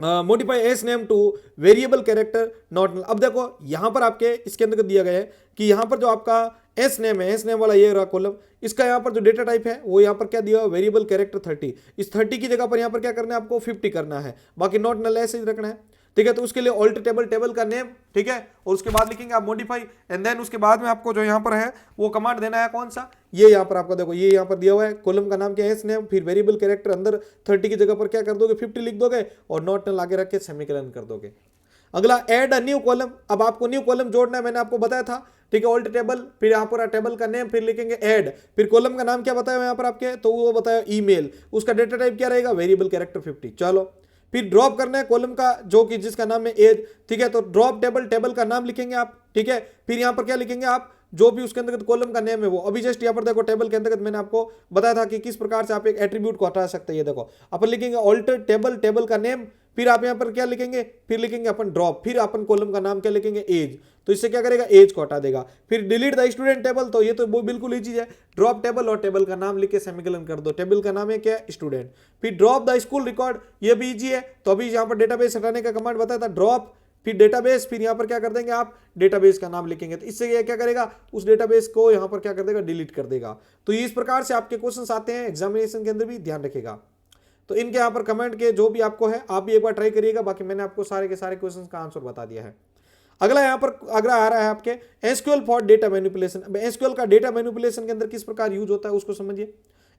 modify S name to variable character not. अब देखो यहां पर आपके इसके अंदर दिया गया है कि यहां पर जो आपका एस नेम है, एस नेम वाला ये रहा कॉलम, इसका यहां पर जो डेटा टाइप है वो यहां पर क्या दिया हुआ, वेरिएबल कैरेक्टर 30। इस 30 की जगह पर यहां पर क्या करना है, आपको 50 करना है, बाकी नॉट नल ऐसे ही रखना है, ठीक है। तो उसके लिए ऑल्टर टेबल, टेबल का नेम, ठीक है, और उसके बाद लिखेंगे आप मॉडिफाई, एंड देन उसके बाद में आपको जो यहां पर है वो कमांड देना है, कौन सा, ये यहां पर आपको देखो, ये यहां पर दिया हुआ है, कॉलम का नाम क्या है, एस नेम, फिर वेरिएबल कैरेक्टर अंदर 30 की जगह पर क्या कर दोगे, 50 लिख दोगे और नॉट नल आगे रख के सेमीकोलन कर दोगे। अगला ऐड अ न्यू कॉलम, अब आपको न्यू कॉलम जोड़ना है, मैंने आपको बताया था, ठीक है। ऑल्ट टेबल, फिर यहाँ पर टेबल का नेम, फिर लिखेंगे ऐड, फिर कॉलम का नाम क्या बताया यहाँ पर आपके, तो वो बताया ईमेल, उसका डेटा टाइप क्या रहेगा, वेरिएबल कैरेक्टर 50। चलो फिर ड्रॉप करना है कॉलम का जो कि जिसका नाम है एज, ठीक है। तो ड्रॉप टेबल, टेबल का नाम लिखेंगे आप, ठीक है। फिर यहाँ पर क्या लिखेंगे आप, जो भी उसके अंतर्गत कॉलम का नेम है वो। अभी जस्ट यहाँ पर देखो टेबल के अंतर्गत मैंने आपको बताया था कि किस प्रकार से आप एक एट्रीब्यूट को हटा सकते हैं। ये देखो अपन लिखेंगे ऑल्टर टेबल, टेबल का नेम, फिर आप यहाँ पर क्या लिखेंगे, फिर लिखेंगे अपन ड्रॉप, फिर अपन कॉलम का नाम क्या लिखेंगे, एज, तो इससे क्या करेगा, एज को हटा देगा। फिर डिलीट द स्टूडेंट टेबल, तो ये तो वो बिल्कुल ही चीज है, ड्रॉप टेबल और टेबल का नाम लिख के सेमीकोलन कर दो, टेबल का नाम है क्या, स्टूडेंट। फिर ड्रॉप द स्कूल रिकॉर्ड, ये भी इजी है, तो अभी यहाँ पर डेटाबेस हटाने का कमांड बताया था, ड्रॉप, फिर डेटाबेस, फिर यहां पर क्या कर देंगे आप, डेटाबेस का नाम लिखेंगे, तो इससे ये क्या करेगा, उस डेटाबेस को यहां पर क्या कर देगा, डिलीट कर देगा। तो इस प्रकार से आपके क्वेश्चंस आते हैं एग्जामिनेशन के अंदर, भी ध्यान रखिएगा। तो इनके यहां पर कमेंट के जो भी आपको है आप भी एक बार ट्राई करिएगा, बाकी मैंने आपको सारे के सारे क्वेश्चंस का आंसर बता दिया है। अगला यहां पर अगला आ रहा है आपके एसक्यूएल फॉर डेटा मैनिपुलेशन। अब एसक्यूएल का डेटा मैनिपुलेशन के अंदर किस प्रकार यूज होता है उसको समझिए।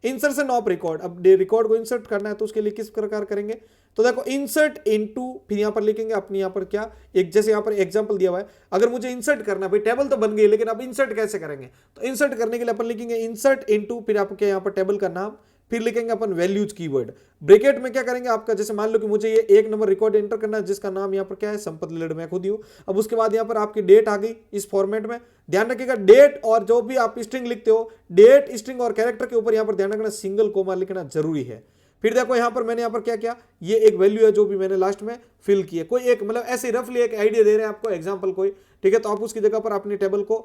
इंसर्शन ऑफ रिकॉर्ड, अब रिकॉर्ड को इंसर्ट करना है तो उसके लिए किस प्रकार करेंगे, तो देखो इंसर्ट इनटू, फिर यहां पर लिखेंगे अपनी यहां पर क्या, एक जैसे यहां पर एग्जांपल दिया हुआ है, अगर मुझे इंसर्ट करना है, भाई टेबल तो बन गई लेकिन अब इंसर्ट कैसे करेंगे, तो इंसर्ट करने के लिए अपन लिखेंगे इंसर्ट इनटू, फिर आपके यहां पर टेबल का नाम, फिर लिखेंगे अपन वैल्यूज कीवर्ड, ब्रैकेट में क्या करेंगे आपका, जैसे मान लो कि मुझे ये 1 नंबर रिकॉर्ड एंटर करना है जिसका नाम यहाँ पर क्या है, संपत लिड मैं खुद ही हूं। अब उसके बाद यहाँ पर आपकी डेट आ गई इस फॉर्मेट में, ध्यान रखिएगा डेट और जो भी आप स्ट्रिंग लिखते हो, डेट स्ट्रिंग और कैरेक्टर के ऊपर यहाँ पर ध्यान रखना सिंगल कोमा लिखना जरूरी है। फिर देखो यहाँ पर मैंने यहाँ पर क्या किया, ये एक वैल्यू है जो भी मैंने लास्ट में फिल की है, कोई एक मतलब ऐसे रफली एक आइडिया दे रहे हैं आपको एग्जाम्पल कोई, ठीक है। तो आप उसकी जगह पर अपनी टेबल को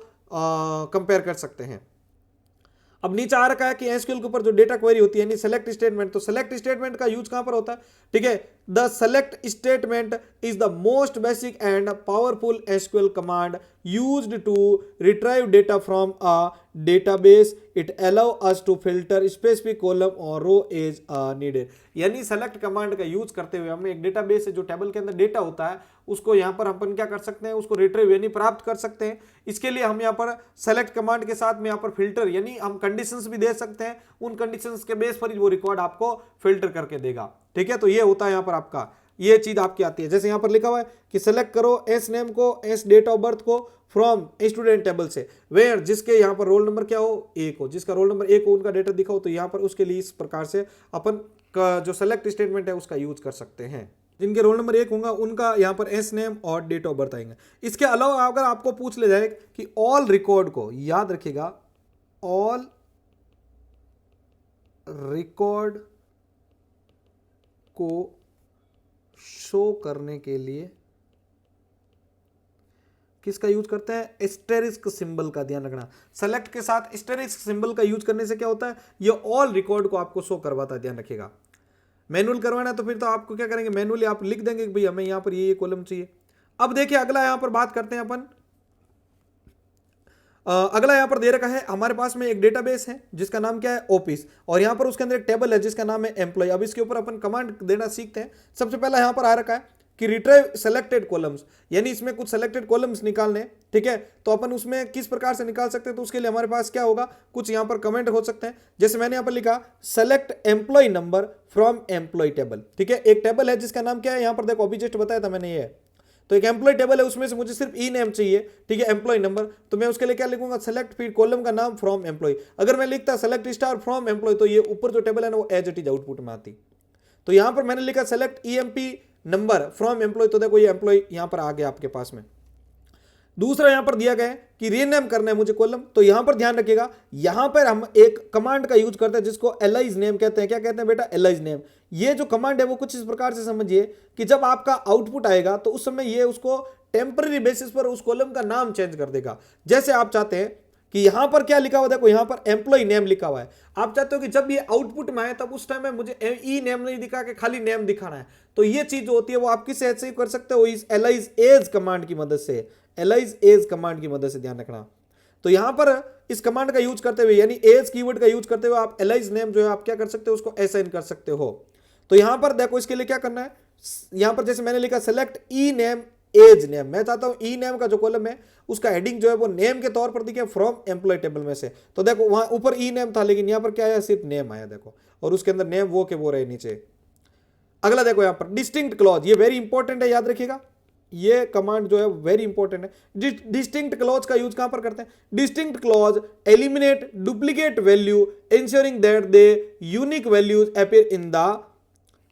कंपेयर कर सकते हैं। अब नीचे आ रखा है कि एसक्यूएल के ऊपर जो डेटा क्वेरी होती है, यानी सेलेक्ट स्टेटमेंट, तो सेलेक्ट स्टेटमेंट का यूज कहां पर होता है, ठीक है। The select statement is the most basic and powerful SQL command used to retrieve data from a database, it allow us to filter specific column और रो एज नीडेड। यानी select command का use करते हुए हमें एक database से जो table के अंदर डेटा होता है उसको यहां पर अपन क्या कर सकते हैं, उसको रिट्रीव यानी प्राप्त कर सकते हैं। इसके लिए हम यहां पर सेलेक्ट कमांड के साथ में यहां पर फिल्टर यानी हम कंडीशंस भी दे सकते हैं, उन कंडीशंस के बेस पर ही वो रिकॉर्ड आपको फिल्टर करके देगा, ठीक है। तो ये होता है यहां पर आपका, ये चीज आपकी आती है। जैसे यहां पर लिखा हुआ है कि सेलेक्ट करो एस नेम को, एस डेट ऑफ बर्थ को फ्रॉम स्टूडेंट टेबल से, वेयर जिसके यहाँ पर रोल नंबर क्या हो, 1 हो, जिसका रोल नंबर 1 हो उनका डेटा दिखाओ। तो यहाँ पर उसके लिए इस प्रकार से अपन का जो सेलेक्ट स्टेटमेंट है उसका यूज कर सकते हैं। जिनके रोल नंबर 1 होगा उनका यहाँ पर एस नेम और डेट ऑफ बर्थ आएंगे। इसके अलावा अगर आपको पूछ ले जाए कि ऑल रिकॉर्ड को, याद रखिएगा ऑल रिकॉर्ड को शो करने के लिए किसका यूज करते हैं, एस्टेरिस्क सिंबल का। ध्यान रखना सेलेक्ट के साथ एस्टेरिस्क सिंबल का यूज करने से क्या होता है, ये ऑल रिकॉर्ड को आपको शो करवाता है, ध्यान रखिएगा। मैनुअल करवाना है तो फिर तो आपको क्या करेंगे, मैनुअली आप लिख देंगे कि भाई हमें यहाँ पर ये कॉलम चाहिए। अब देखिए अगला यहाँ पर बात करते हैं अपन, अगला यहाँ पर दे रखा है हमारे पास में एक डेटाबेस है जिसका नाम क्या है, ऑफिस, और यहाँ पर उसके अंदर एक टेबल है जिसका नाम है एम्प्लॉय। अब इसके ऊपर अपन कमांड देना सीखते हैं। सबसे पहला यहाँ पर आ रखा है कि रिट्राइव सेलेक्टेड कॉलम्स, यानी इसमें कुछ सेलेक्टेड कॉलम्स निकालने, ठीक है। तो अपन उसमें किस प्रकार से निकाल सकते हैं, तो उसके लिए हमारे पास क्या होगा, कुछ यहाँ पर कमेंट हो सकते हैं। जैसे मैंने यहाँ पर लिखा select employee number from employee table, ठीक है। एक टेबल है जिसका नाम क्या है, यहाँ पर देखो अभी जस्ट बताया था मैंने, ये है तो एक एम्प्लॉय टेबल है, उसमें से मुझे सिर्फ ई नेम चाहिए, ठीक है, एम्प्लॉय नंबर। तो मैं उसके लिए क्या लिखूंगा, सेलेक्ट फिर कॉलम का नाम फ्रॉम एम्प्लॉय। अगर मैं लिखता सेलेक्ट स्टार फ्रॉम एम्प्लॉय तो ये ऊपर जो टेबल है ना वो एज इट इज आउटपुट में आती। तो यहां पर मैंने लिखा select EMP number from employ, तो देखो ये एम्प्लॉय यहां पर आ गया आपके पास में। दूसरा यहां पर दिया गया है कि रीनेम करना है मुझे कॉलम, तो यहां पर ध्यान रखिएगा, यहां पर हम एक कमांड का यूज करते हैं जिसको एलाइज नेम कहते हैं। क्या कहते हैं बेटा, एलाइज नेम। ये जो कमांड है वो कुछ इस प्रकार से समझिए कि जब आपका आउटपुट आएगा तो उस समय ये उसको टेम्पररी बेसिस पर उस कॉलम का नाम चेंज कर देगा। जैसे आप चाहते हैं कि यहां पर क्या लिखा हुआ, देखो यहां पर एम्प्लॉय नेम लिखा हुआ है। आप चाहते हो कि जब ये आउटपुट में आए तब उस टाइम में मुझे ई नेम नहीं दिखा के खाली नेम दिखाना है, तो ये चीज जो होती है वो आप किस से कर सकते हो, इस एलाइज एज कमांड की मदद से, एलाइज एज कमांड की मदद से, ध्यान रखना। तो यहां पर इस कमांड का यूज करते हुए, यानी एज कीवर्ड का यूज करते हुए आप एलाइज नेम जो है आप क्या कर सकते हो, उसको असाइन कर सकते हो। तो यहां पर देखो इसके लिए क्या करना है, यहां पर जैसे मैंने लिखा सेलेक्ट ई नेम एज नेम, मैं चाहता हूं ई नेम का जो कॉलम है उसका हेडिंग जो है वो नेम के तौर पर दिखे फ्रॉम एम्प्लॉय टेबल में से। तो देखो वहां ऊपर ई नेम था लेकिन यहां पर क्या आया, सिर्फ नेम आया, देखो, और उसके अंदर नेम वो के वो रहे नीचे। अगला देखो यहां पर डिस्टिंक्ट क्लॉज, ये वेरी इंपॉर्टेंट है, याद रखिएगा ये कमांड जो है वेरी इंपॉर्टेंट है। डिस्टिंक्ट क्लॉज का यूज कहां पर करते हैं, distinct clause eliminate duplicate value ensuring that they unique values appear in the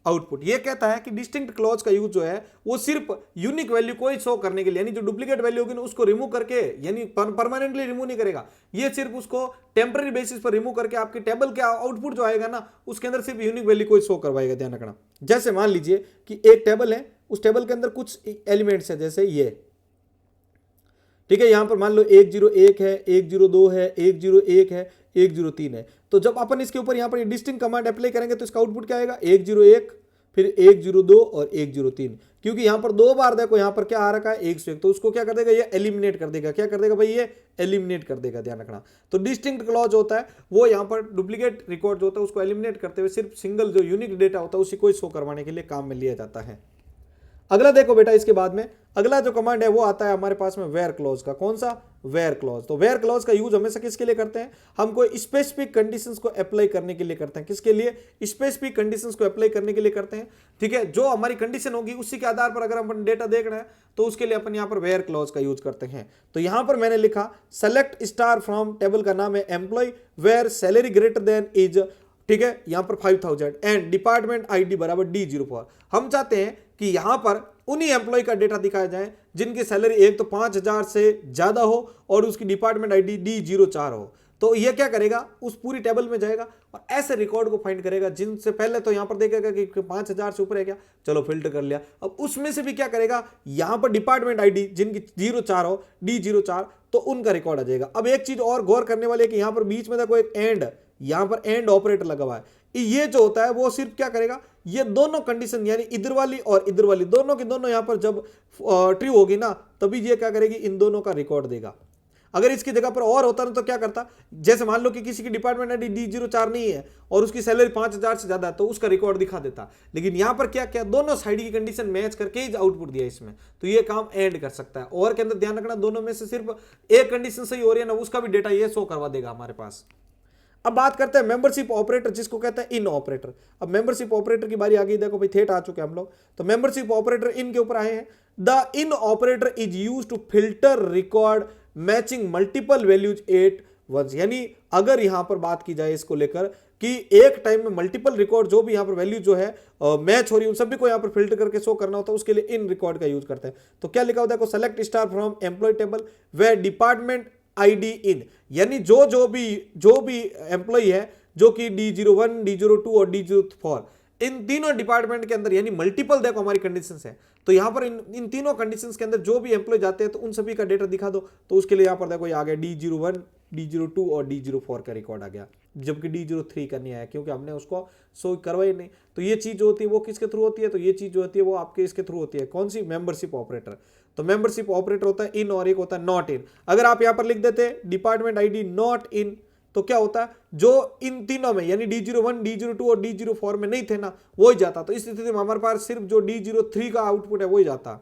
output. ये कहता है कि डिस्टिंक्ट क्लॉज का यूज जो है वो सिर्फ यूनिक वैल्यू को ही शो करने के लिए, यानी जो डुप्लीकेट वैल्यू होगी ना उसको रिमूव करके, यानी परमानेंटली रिमूव नहीं करेगा, ये सिर्फ उसको टेम्पररी बेसिस पर रिमूव करके आपके टेबल के आउटपुट जो आएगा ना उसके अंदर सिर्फ यूनिक वैल्यू को ही शो करवाएगा। ध्यान रखना, जैसे मान लीजिए कि एक टेबल है, उस टेबल के अंदर कुछ एलिमेंट्स है, जैसे ये, ठीक है, यहां पर मान लो 101 है, 102 है, 101 है, 103 है। तो जब अपन इसके ऊपर यहां पर डिस्टिंक्ट कमांड अप्लाई करेंगे तो इसका आउटपुट क्या आएगा, 101 फिर 102 और 103, क्योंकि यहां पर दो बार देखो यहां पर क्या आ रखा है 101, तो उसको क्या कर देगा, ये एलिमिनेट कर देगा। क्या कर देगा भाई, ये एलिमिनेट कर देगा, ध्यान रखना। तो डिस्टिंक्ट क्लॉज होता है वो यहां पर डुप्लीकेट रिकॉर्ड जो होता है उसको एलिमिनेट करते हुए सिर्फ सिंगल जो यूनिक डेटा होता है उसी को शो करवाने के लिए काम में लिया जाता है। अगला देखो बेटा, इसके बाद में अगला जो कमांड है वो आता है हमारे पास में वेयर क्लॉज का। कौन सा, वेयर क्लॉज। तो वेयर क्लॉज का यूज हमेशा किसके लिए करते हैं, हम कोई स्पेसिफिक कंडीशंस को अप्लाई करने के लिए करते हैं। किसके लिए, स्पेसिफिक कंडीशंस को अप्लाई करने के लिए करते हैं, ठीक है। जो हमारी कंडीशन होगी उसी के आधार पर अगर अपन डेटा देखना है तो उसके लिए अपन यहां पर वेयर क्लॉज का यूज करते हैं। तो यहां पर मैंने लिखा सेलेक्ट स्टार फ्रॉम, टेबल का नाम है employee, where salary greater than is, ठीक है, यहां पर 5000 एंड डिपार्टमेंट आईडी बराबर D04। हम चाहते हैं कि यहां पर उन्हीं एम्प्लॉय का डेटा दिखाया जाए जिनकी सैलरी एक तो 5000 से ज्यादा हो और उसकी डिपार्टमेंट आईडी D04 हो। तो ये क्या करेगा, उस पूरी टेबल में जाएगा और ऐसे रिकॉर्ड को फाइंड करेगा जिनसे पहले तो यहां पर देखेगा कि 5000 से ऊपर है क्या, चलो फिल्टर कर लिया। अब उसमें से भी क्या करेगा, यहां पर डिपार्टमेंट आईडी जिनकी 04 हो, D04, तो उनका रिकॉर्ड आ जाएगा। अब एक चीज और गौर करने वाली है कि यहां पर बीच में देखो एक एंड, यहां पर एंड ऑपरेटर लगा हुआ है। ये जो होता है वो सिर्फ क्या करेगा, ये दोनों कंडीशन यानी इधर वाली और इधर वाली दोनों की दोनों यहां पर जब ट्रू होगी ना तभी ये क्या करेगी, इन दोनों का रिकॉर्ड देगा। अगर इसकी जगह पर और होता ना तो क्या करता, जैसे मान लो कि किसी की डिपार्टमेंट आईडी D04 नहीं है और उसकी सैलरी 5000 से ज्यादा है तो उसका रिकॉर्ड दिखा देता। लेकिन यहां पर क्या क्या, दोनों साइड की कंडीशन मैच करके ही आउटपुट दिया इसमें, तो ये काम एंड कर सकता है। और के अंदर ध्यान रखना, दोनों में से सिर्फ एक कंडीशन सही हो रही है ना, उसका भी डेटा ये शो करवा देगा हमारे पास। अब बात करते हैं मेंबरशिप ऑपरेटर, जिसको कहते हैं इन ऑपरेटर। अब मेंबरशिप ऑपरेटर की बारी आ गई, देखो भाई थेट आ चुके हम लोग। तो मेंबरशिप ऑपरेटर इन के ऊपर आए हैं। The in operator is used to filter record matching multiple values at once, यानी अगर यहां पर बात की जाए इसको लेकर कि एक टाइम में मल्टीपल रिकॉर्ड जो भी यहां पर वैल्यू जो है मैच हो रही है उन सभी को यहां पर फिल्टर करके शो करना होता है, उसके लिए इन रिकॉर्ड का यूज करते हैं। तो क्या लिखा होता है, select star from employee table way department ID इन, यानी जो भी एम्प्लॉय है जो कि D01, D02 और D04, इन तीनों डिपार्टमेंट के अंदर, यानी मल्टीपल देखो हमारी कंडीशंस है, तो यहां पर इन तीनों कंडीशंस के अंदर जो भी एम्प्लॉय जाते हैं तो उन सभी का डेटा दिखा दो। तो उसके लिए यहां पर देखो ये आ गया D01, D02 और D04 का रिकॉर्ड आ गया। जबकि D03 का नहीं आया क्योंकि हमने उसको शो करवाई नहीं। तो ये चीज जो होती है वो किसके थ्रू होती है, तो ये चीज जो होती है वो आपके इसके थ्रू होती है, कौन सी, मेंबरशिप ऑपरेटर। तो मेंबरशिप ऑपरेटर होता है इन और एक होता है नॉट इन। अगर आप यहां पर लिख देते डिपार्टमेंट आईडी नॉट इन तो क्या होता है, जो इन तीनों में यानी D01, D02 और D04 में नहीं थे ना, वो ही जाता। तो इस स्थिति में हमारे पास सिर्फ जो D03 का आउटपुट है वो ही जाता।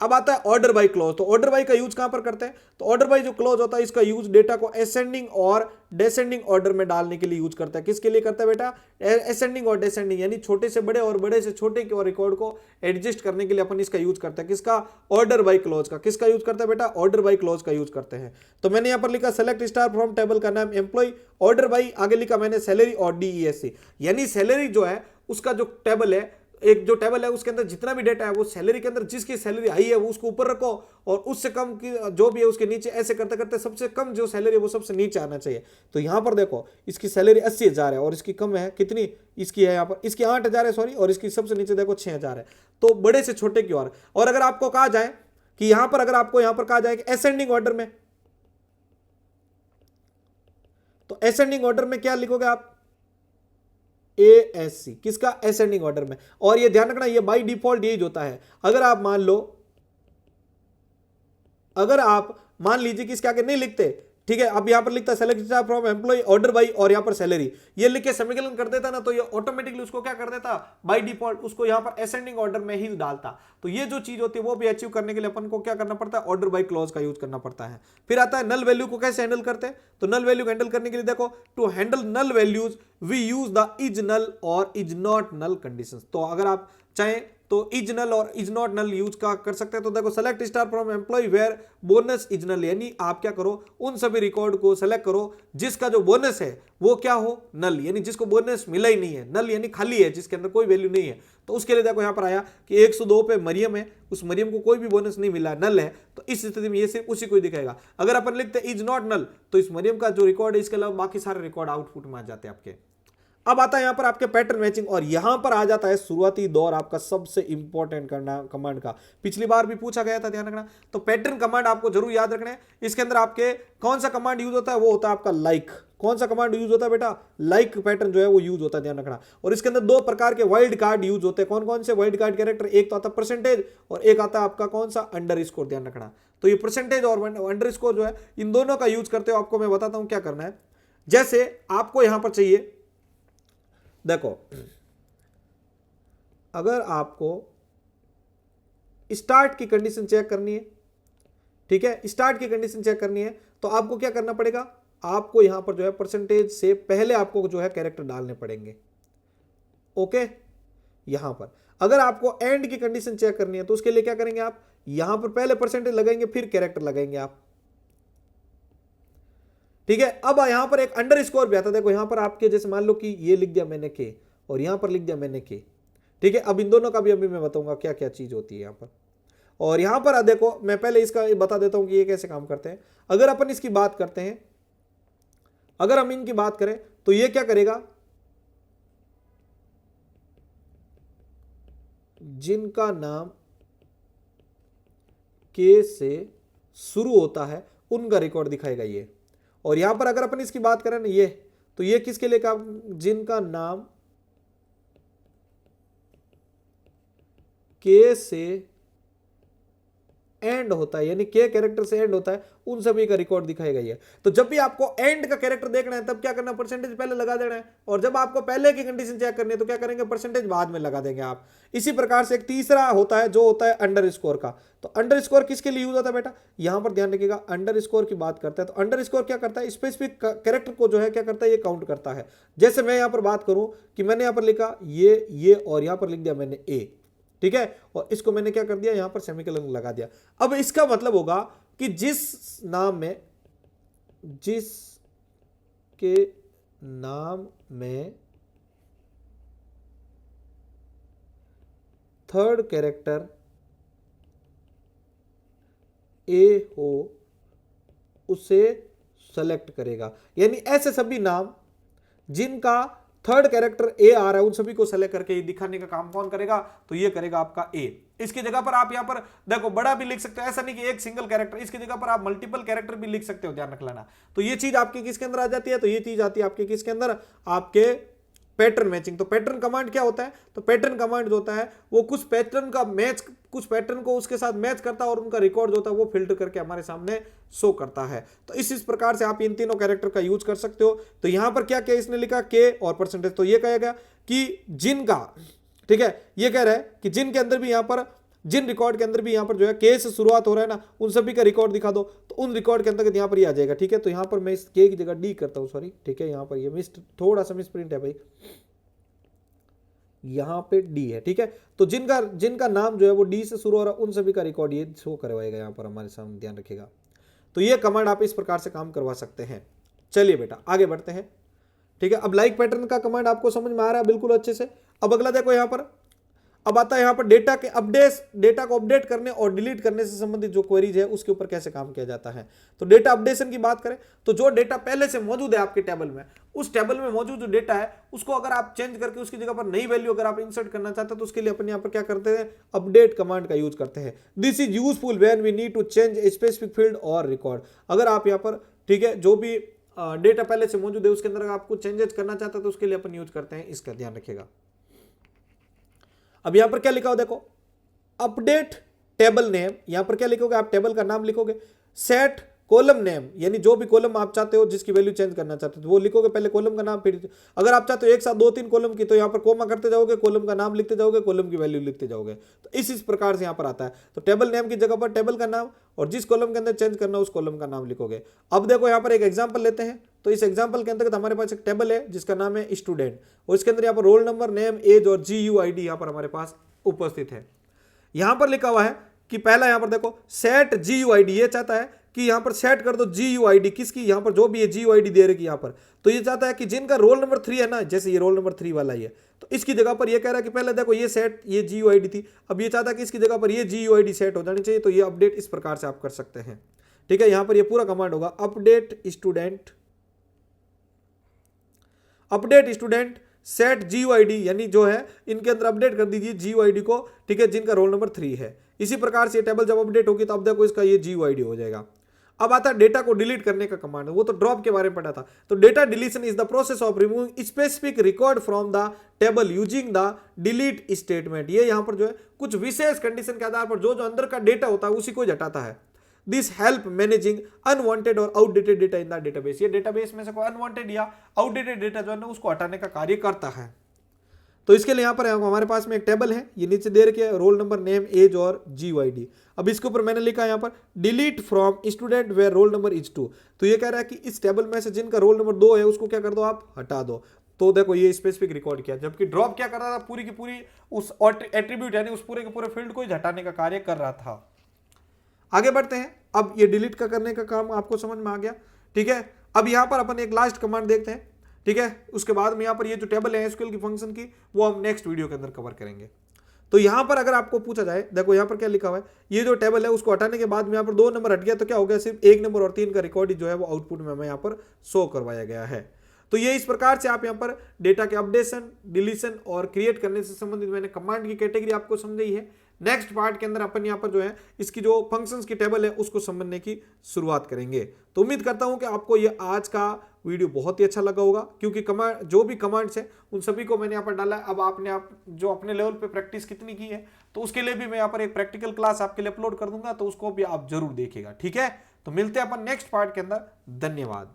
अब आता है ऑर्डर बाय क्लॉज। तो ऑर्डर बाय का यूज कहां पर करते हैं, तो ऑर्डर बाय जो क्लॉज होता है इसका यूज डेटा को असेंडिंग और डिसेंडिंग ऑर्डर में डालने के लिए यूज करता है। किसके लिए करता है बेटा, असेंडिंग और डिसेंडिंग, यानी छोटे से बड़े और बड़े से छोटे के और रिकॉर्ड को एडजस्ट करने के लिए अपन इसका यूज करते हैं। किसका, ऑर्डर बाय क्लॉज का। किसका यूज करता है बेटा, ऑर्डर बाय क्लॉज का यूज करते हैं। तो मैंने यहां पर लिखा सेलेक्ट स्टार फ्रॉम टेबल का नाम एम्प्लॉय, ऑर्डर बाय आगे लिखा मैंने सैलरी और DESC, यानी सैलरी जो है उसका जो टेबल है, एक जो टेबल है उसके अंदर जितना भी डेटा है वो सैलरी के अंदर जिसकी सैलरी हाई है वो उसको ऊपर रखो और उससे कम की जो भी है उसके नीचे, ऐसे करते करते सबसे कम जो सैलरी है वो सबसे नीचे आना चाहिए। तो यहां पर देखो इसकी सैलरी 80,000 है और इसकी कम है कितनी, इसकी है यहाँ पर, इसकी 8,000 है सॉरी, और इसकी सबसे नीचे देखो 6,000 है। तो बड़े से छोटे की ओर। और अगर आपको कहा जाए कि यहां पर, अगर आपको यहां पर कहा जाए कि असेंडिंग ऑर्डर में, तो असेंडिंग ऑर्डर में क्या लिखोगे आप, ASC, किसका, असेंडिंग ऑर्डर में। और ये ध्यान रखना ये बाय डिफॉल्ट यही होता है। अगर आप मान लो, अगर आप मान लीजिए कि इसके आगे नहीं लिखते, ठीक है, अब यहां पर लिखता है select from employ order by और यहां पर सैलरी, ये लिख के सेमीकोलन कर देता ना, तो ये ऑटोमेटिकली उसको क्या कर देता, बाय डिफॉल्ट उसको यहां पर असेंडिंग ऑर्डर में ही डालता। तो ये जो चीज होती है वो भी अचीव करने के लिए अपन को क्या करना पड़ता है, ऑर्डर बाय क्लॉज का यूज करना पड़ता है। फिर आता है नल वैल्यू को कैसे हैंडल करते हैं, तो नल वैल्यू हैंडल करने के लिए देखो, to handle null values we use the is null और इज नॉट नल कंडीशंस। तो अगर आप चाहें तो इज नल और इज नॉट नल यूज का कर सकते हैं। तो देखो select star from employee where bonus is null, यानी आप क्या करो, उन सभी रिकॉर्ड को सेलेक्ट करो जिसका जो बोनस है वो क्या हो, नल, यानी जिसको बोनस मिला ही नहीं है, नल यानी खाली है, जिसके अंदर कोई वैल्यू नहीं है। तो उसके लिए देखो यहां पर आया कि 102 पे मरियम है, उस मरियम को कोई भी बोनस नहीं मिला, नल है, तो इस स्थिति में ये सिर्फ उसी को ही दिखाएगा। अगर अपन लिखते इज नॉट नल तो इस मरियम का जो रिकॉर्ड है इसके अलावा बाकी सारे रिकॉर्ड आउटपुट में आ जाते हैं आपके। अब आता है यहां पर आपके पैटर्न मैचिंग, और यहां पर आ जाता है शुरुआती दौर आपका सबसे इंपॉर्टेंट कमांड का। पिछली बार भी पूछा गया था, ध्यान रखना। तो पैटर्न कमांड आपको जरूर याद रखना है। इसके अंदर आपके कौन सा कमांड यूज होता है, वो होता है आपका लाइक। कौन सा कमांड यूज होता है बेटा, लाइक पैटर्न जो है वो यूज होता है, ध्यान रखना। और इसके अंदर 2 प्रकार के वाइल्ड कार्ड यूज होते हैं। कौन कौन से वाइल्ड कार्ड कैरेक्टर, एक तो आता है परसेंटेज और एक आता है आपका कौन सा, अंडरस्कोर, ध्यान रखना। तो ये परसेंटेज और अंडरस्कोर जो है इन दोनों का यूज करते हो, आपको मैं बताता हूं क्या करना है। जैसे आपको यहां पर चाहिए, देखो अगर आपको स्टार्ट की कंडीशन चेक करनी है, ठीक है, स्टार्ट की कंडीशन चेक करनी है, तो आपको क्या करना पड़ेगा, आपको यहां पर जो है परसेंटेज से पहले आपको जो है कैरेक्टर डालने पड़ेंगे। ओके, यहां पर अगर आपको एंड की कंडीशन चेक करनी है तो उसके लिए क्या करेंगे आप, यहां पर पहले परसेंटेज लगाएंगे फिर कैरेक्टर लगाएंगे आप, ठीक है। अब यहां पर एक अंडरस्कोर भी आता है, देखो यहां पर आपके जैसे मान लो कि ये लिख दिया मैंने के और यहां पर लिख दिया मैंने के, ठीक है। अब इन दोनों का भी अभी मैं बताऊंगा क्या क्या चीज होती है यहां पर। और यहां पर देखो मैं पहले इसका बता देता हूं कि ये कैसे काम करते हैं। अगर अपन इसकी बात करते हैं, अगर हम इनकी बात करें तो ये क्या करेगा, जिनका नाम के से शुरू होता है उनका रिकॉर्ड दिखाएगा ये। और यहां पर अगर अपन इसकी बात करें ना ये, तो ये किसके लिए काम, जिनका नाम के से एंड होता है, यानी के कैरेक्टर से एंड होता है, उन सभी का रिकॉर्ड दिखाएगा ये। तो जब भी आपको एंड का कैरेक्टर देखना है तब क्या करना, परसेंटेज पहले लगा देना है। और जब आपको पहले की कंडीशन चेक करनी है तो क्या करेंगे, परसेंटेज बाद में लगा देंगे आप। इसी प्रकार से एक तीसरा होता है जो होता है अंडरस्कोर का। तो अंडरस्कोर किसके लिए यूज होता है बेटा, यहां पर ध्यान रखिएगा, अंडरस्कोर की बात करता है तो अंडरस्कोर क्या करता है, स्पेसिफिक कैरेक्टर को जो है क्या करता है, ये काउंट करता है। जैसे मैं यहां पर बात करूं कि मैंने यहां पर लिखा ये और यहां पर लिख दिया मैंने ए, ठीक है, और इसको मैंने क्या कर दिया, यहां पर सेमीकोलन लगा दिया। अब इसका मतलब होगा कि जिस नाम में, जिसके नाम में थर्ड कैरेक्टर ए हो उसे सेलेक्ट करेगा। यानी ऐसे सभी नाम जिनका थर्ड कैरेक्टर ए आ रहा है, उन सभी को सेलेक्ट करके ये दिखाने का काम कौन करेगा, तो ये करेगा आपका ए। इसकी जगह पर आप यहां पर देखो बड़ा भी लिख सकते हो, ऐसा नहीं कि एक सिंगल कैरेक्टर, इसकी जगह पर आप मल्टीपल कैरेक्टर भी लिख सकते हो, ध्यान रख लेना। तो ये चीज आपके किसके अंदर आ जाती है, तो ये चीज आती है आपके किसके अंदर, आपके पैटर्न मैचिंग। तो पैटर्न कमांड क्या होता है, तो पैटर्न कमांड जो होता है वो कुछ पैटर्न का मैच, कुछ पैटर्न को उसके साथ मैच करता है और उनका रिकॉर्ड जो होता है वो फिल्टर करके हमारे सामने शो करता है। तो इस प्रकार से आप इन तीनों कैरेक्टर का यूज कर सकते हो। तो यहां पर क्या क्या इसने लिखा, के और परसेंटेज, तो ये कहेगा कि जिनका, ठीक है, ये कह रहा है कि जिनके अंदर भी यहां पर, जिन रिकॉर्ड के अंदर भी यहां पर जो है के से शुरुआत हो रहा है ना, उन सभी का रिकॉर्ड दिखा दो, तो उन रिकॉर्ड के अंदर यहां पर ये आ जाएगा। ठीक है, तो यहां पर मैं इस के की जगह डी करता हूं, सॉरी, ठीक है, यहां पर ये थोड़ा सा मिसप्रिंट है भाई, यहां पे डी है। ठीक है, तो जिनका नाम जो है वो डी से शुरू हो रहा है उन सभी का रिकॉर्ड ये शो करवाएगा यहां पर हमारे सामने, ध्यान रखिएगा। तो ये कमांड आप इस प्रकार से काम करवा सकते हैं। चलिए बेटा आगे बढ़ते हैं। ठीक है, अब लाइक पैटर्न का कमांड आपको समझ में आ रहा है बिल्कुल अच्छे से। अब अगला देखो यहां पर, अब आता है यहां पर डेटा के अपडेट, डेटा को अपडेट करने और डिलीट करने से संबंधित जो क्वेरीज है उसके ऊपर कैसे काम किया जाता है। तो डेटा अपडेशन की बात करें तो जो डेटा पहले से मौजूद है आपके टेबल में, उस टेबल में मौजूद जो डेटा है उसको अगर आप चेंज करके उसकी जगह पर नई वैल्यू अगर आप इंसर्ट करना चाहते हैं तो उसके लिए अपन यहां पर क्या करते हैं, अपडेट कमांड का यूज करते हैं। This is useful when we need to change a specific field और रिकॉर्ड। अगर आप यहां पर, ठीक है, जो भी डेटा पहले से मौजूद है उसके अंदर आपको चेंजेस करना चाहते हैं तो उसके लिए अपन यूज करते हैं, इसका ध्यान रखिएगा। अब यहां पर क्या लिखा हो देखो, अपडेट टेबल नेम, यहां पर क्या लिखोगे आप, टेबल का नाम लिखोगे, सेट कॉलम नेम, यानी जो भी कॉलम आप चाहते हो जिसकी वैल्यू चेंज करना चाहते हो वो लिखोगे, पहले कॉलम का नाम, फिर अगर आप चाहते हो एक साथ 2-3 कॉलम की तो यहां पर कोमा करते जाओगे, कॉलम का नाम लिखते जाओगे, कॉलम की वैल्यू लिखते जाओगे। तो इस प्रकार से यहां पर आता है। तो टेबल नेम की जगह पर टेबल का नाम और जिस कॉलम के अंदर चेंज करना उस कॉलम का नाम लिखोगे। अब देखो यहां पर एक एग्जाम्पल लेते हैं। तो इस एग्जाम्पल के अंतर्गत हमारे पास एक टेबल है जिसका नाम है स्टूडेंट, और इसके अंदर यहाँ पर रोल नंबर, नेम, एज और GUID यहाँ पर हमारे पास उपस्थित है। यहां पर लिखा हुआ है कि पहला यहां पर देखो सेट GUID, ये चाहता है कि यहां पर सेट कर दो GUID किसकी, यहां पर जो भी है GUID दे रही यहां पर, तो ये चाहता है कि जिनका रोल नंबर 3 है ना, जैसे ये रोल नंबर 3 वाला ही है, तो इसकी जगह पर ये कह रहा है कि पहले देखो ये सेट, ये GUID थी, अब ये चाहता है कि इसकी जगह पर ये GUID सेट हो जानी चाहिए। तो ये अपडेट इस प्रकार से आप कर सकते हैं। ठीक है, यहां पर ये पूरा कमांड होगा, update student, update student set GUID, यानी जो है इनके अंदर अपडेट कर दीजिए GUID को, ठीक है, जिनका रोल नंबर 3 है। इसी प्रकार से टेबल जब अपडेट होगी तो अब देखो इसका ये GUID हो जाएगा। अब आता है डेटा को डिलीट करने का कमांड, वो तो ड्रॉप के बारे में पढ़ा था। तो data deletion is the process of removing specific record from the table using the delete statement. ये यहां पर जो है कुछ विशेष कंडीशन के आधार पर जो अंदर का डेटा होता है उसी को हटाता है। दिस हेल्प मैनेजिंग अनवांटेड और outdated data in the database. ये डेटाबेस में से कोई अनवांटेड या आउटडेटेड डेटा जो है ना उसको हटाने का कार्य करता है। तो इसके लिए यहां पर हमारे पास में एक टेबल है, ये नीचे दे रखी है, रोल नंबर, नेम, एज और GUID। अब इसके ऊपर मैंने लिखा यहां पर delete from student where roll number is 2। तो ये कह रहा है कि इस टेबल में से जिनका रोल नंबर 2 है उसको क्या कर दो, आप हटा दो। तो देखो ये स्पेसिफिक रिकॉर्ड किया, जबकि ड्रॉप क्या कर रहा था, पूरी की पूरी उस एट्रीब्यूट यानी उस पूरे के पूरे फील्ड को हटाने का कार्य कर रहा था। आगे बढ़ते हैं। अब ये डिलीट का करने का काम आपको समझ में आ गया। ठीक है, अब यहां पर अपन एक लास्ट कमांड देखते हैं। ठीक है, उसके बाद में यहां पर ये जो टेबल है SQL की फंक्शन की वो हम नेक्स्ट वीडियो के अंदर कवर करेंगे। तो यहां पर अगर आपको पूछा जाए, देखो यहां पर क्या लिखा हुआ है, ये जो टेबल है उसको हटाने के बाद में यहां पर 2 नंबर हट गया तो क्या हो गया, सिर्फ 1 नंबर और 3 का रिकॉर्ड जो है वो आउटपुट में हमें यहां पर शो करवाया गया है। तो ये इस प्रकार से आप यहां पर डेटा के अपडेशन, डिलीशन और क्रिएट करने से संबंधित मैंने कमांड की कैटेगरी आपको समझाई है। नेक्स्ट पार्ट के अंदर अपन यहां पर जो है इसकी जो फंक्शंस की टेबल है उसको समझने की शुरुआत करेंगे। तो उम्मीद करता हूं कि आपको ये आज का वीडियो बहुत ही अच्छा लगा होगा, क्योंकि कमांड, जो भी कमांड्स है उन सभी को मैंने यहाँ पर डाला है। अब आपने जो अपने लेवल पे प्रैक्टिस कितनी की है तो उसके लिए भी मैं यहाँ पर एक प्रैक्टिकल क्लास आपके लिए अपलोड कर दूंगा, तो उसको भी आप जरूर देखिएगा। ठीक है, तो मिलते हैं अपन नेक्स्ट पार्ट के अंदर। धन्यवाद।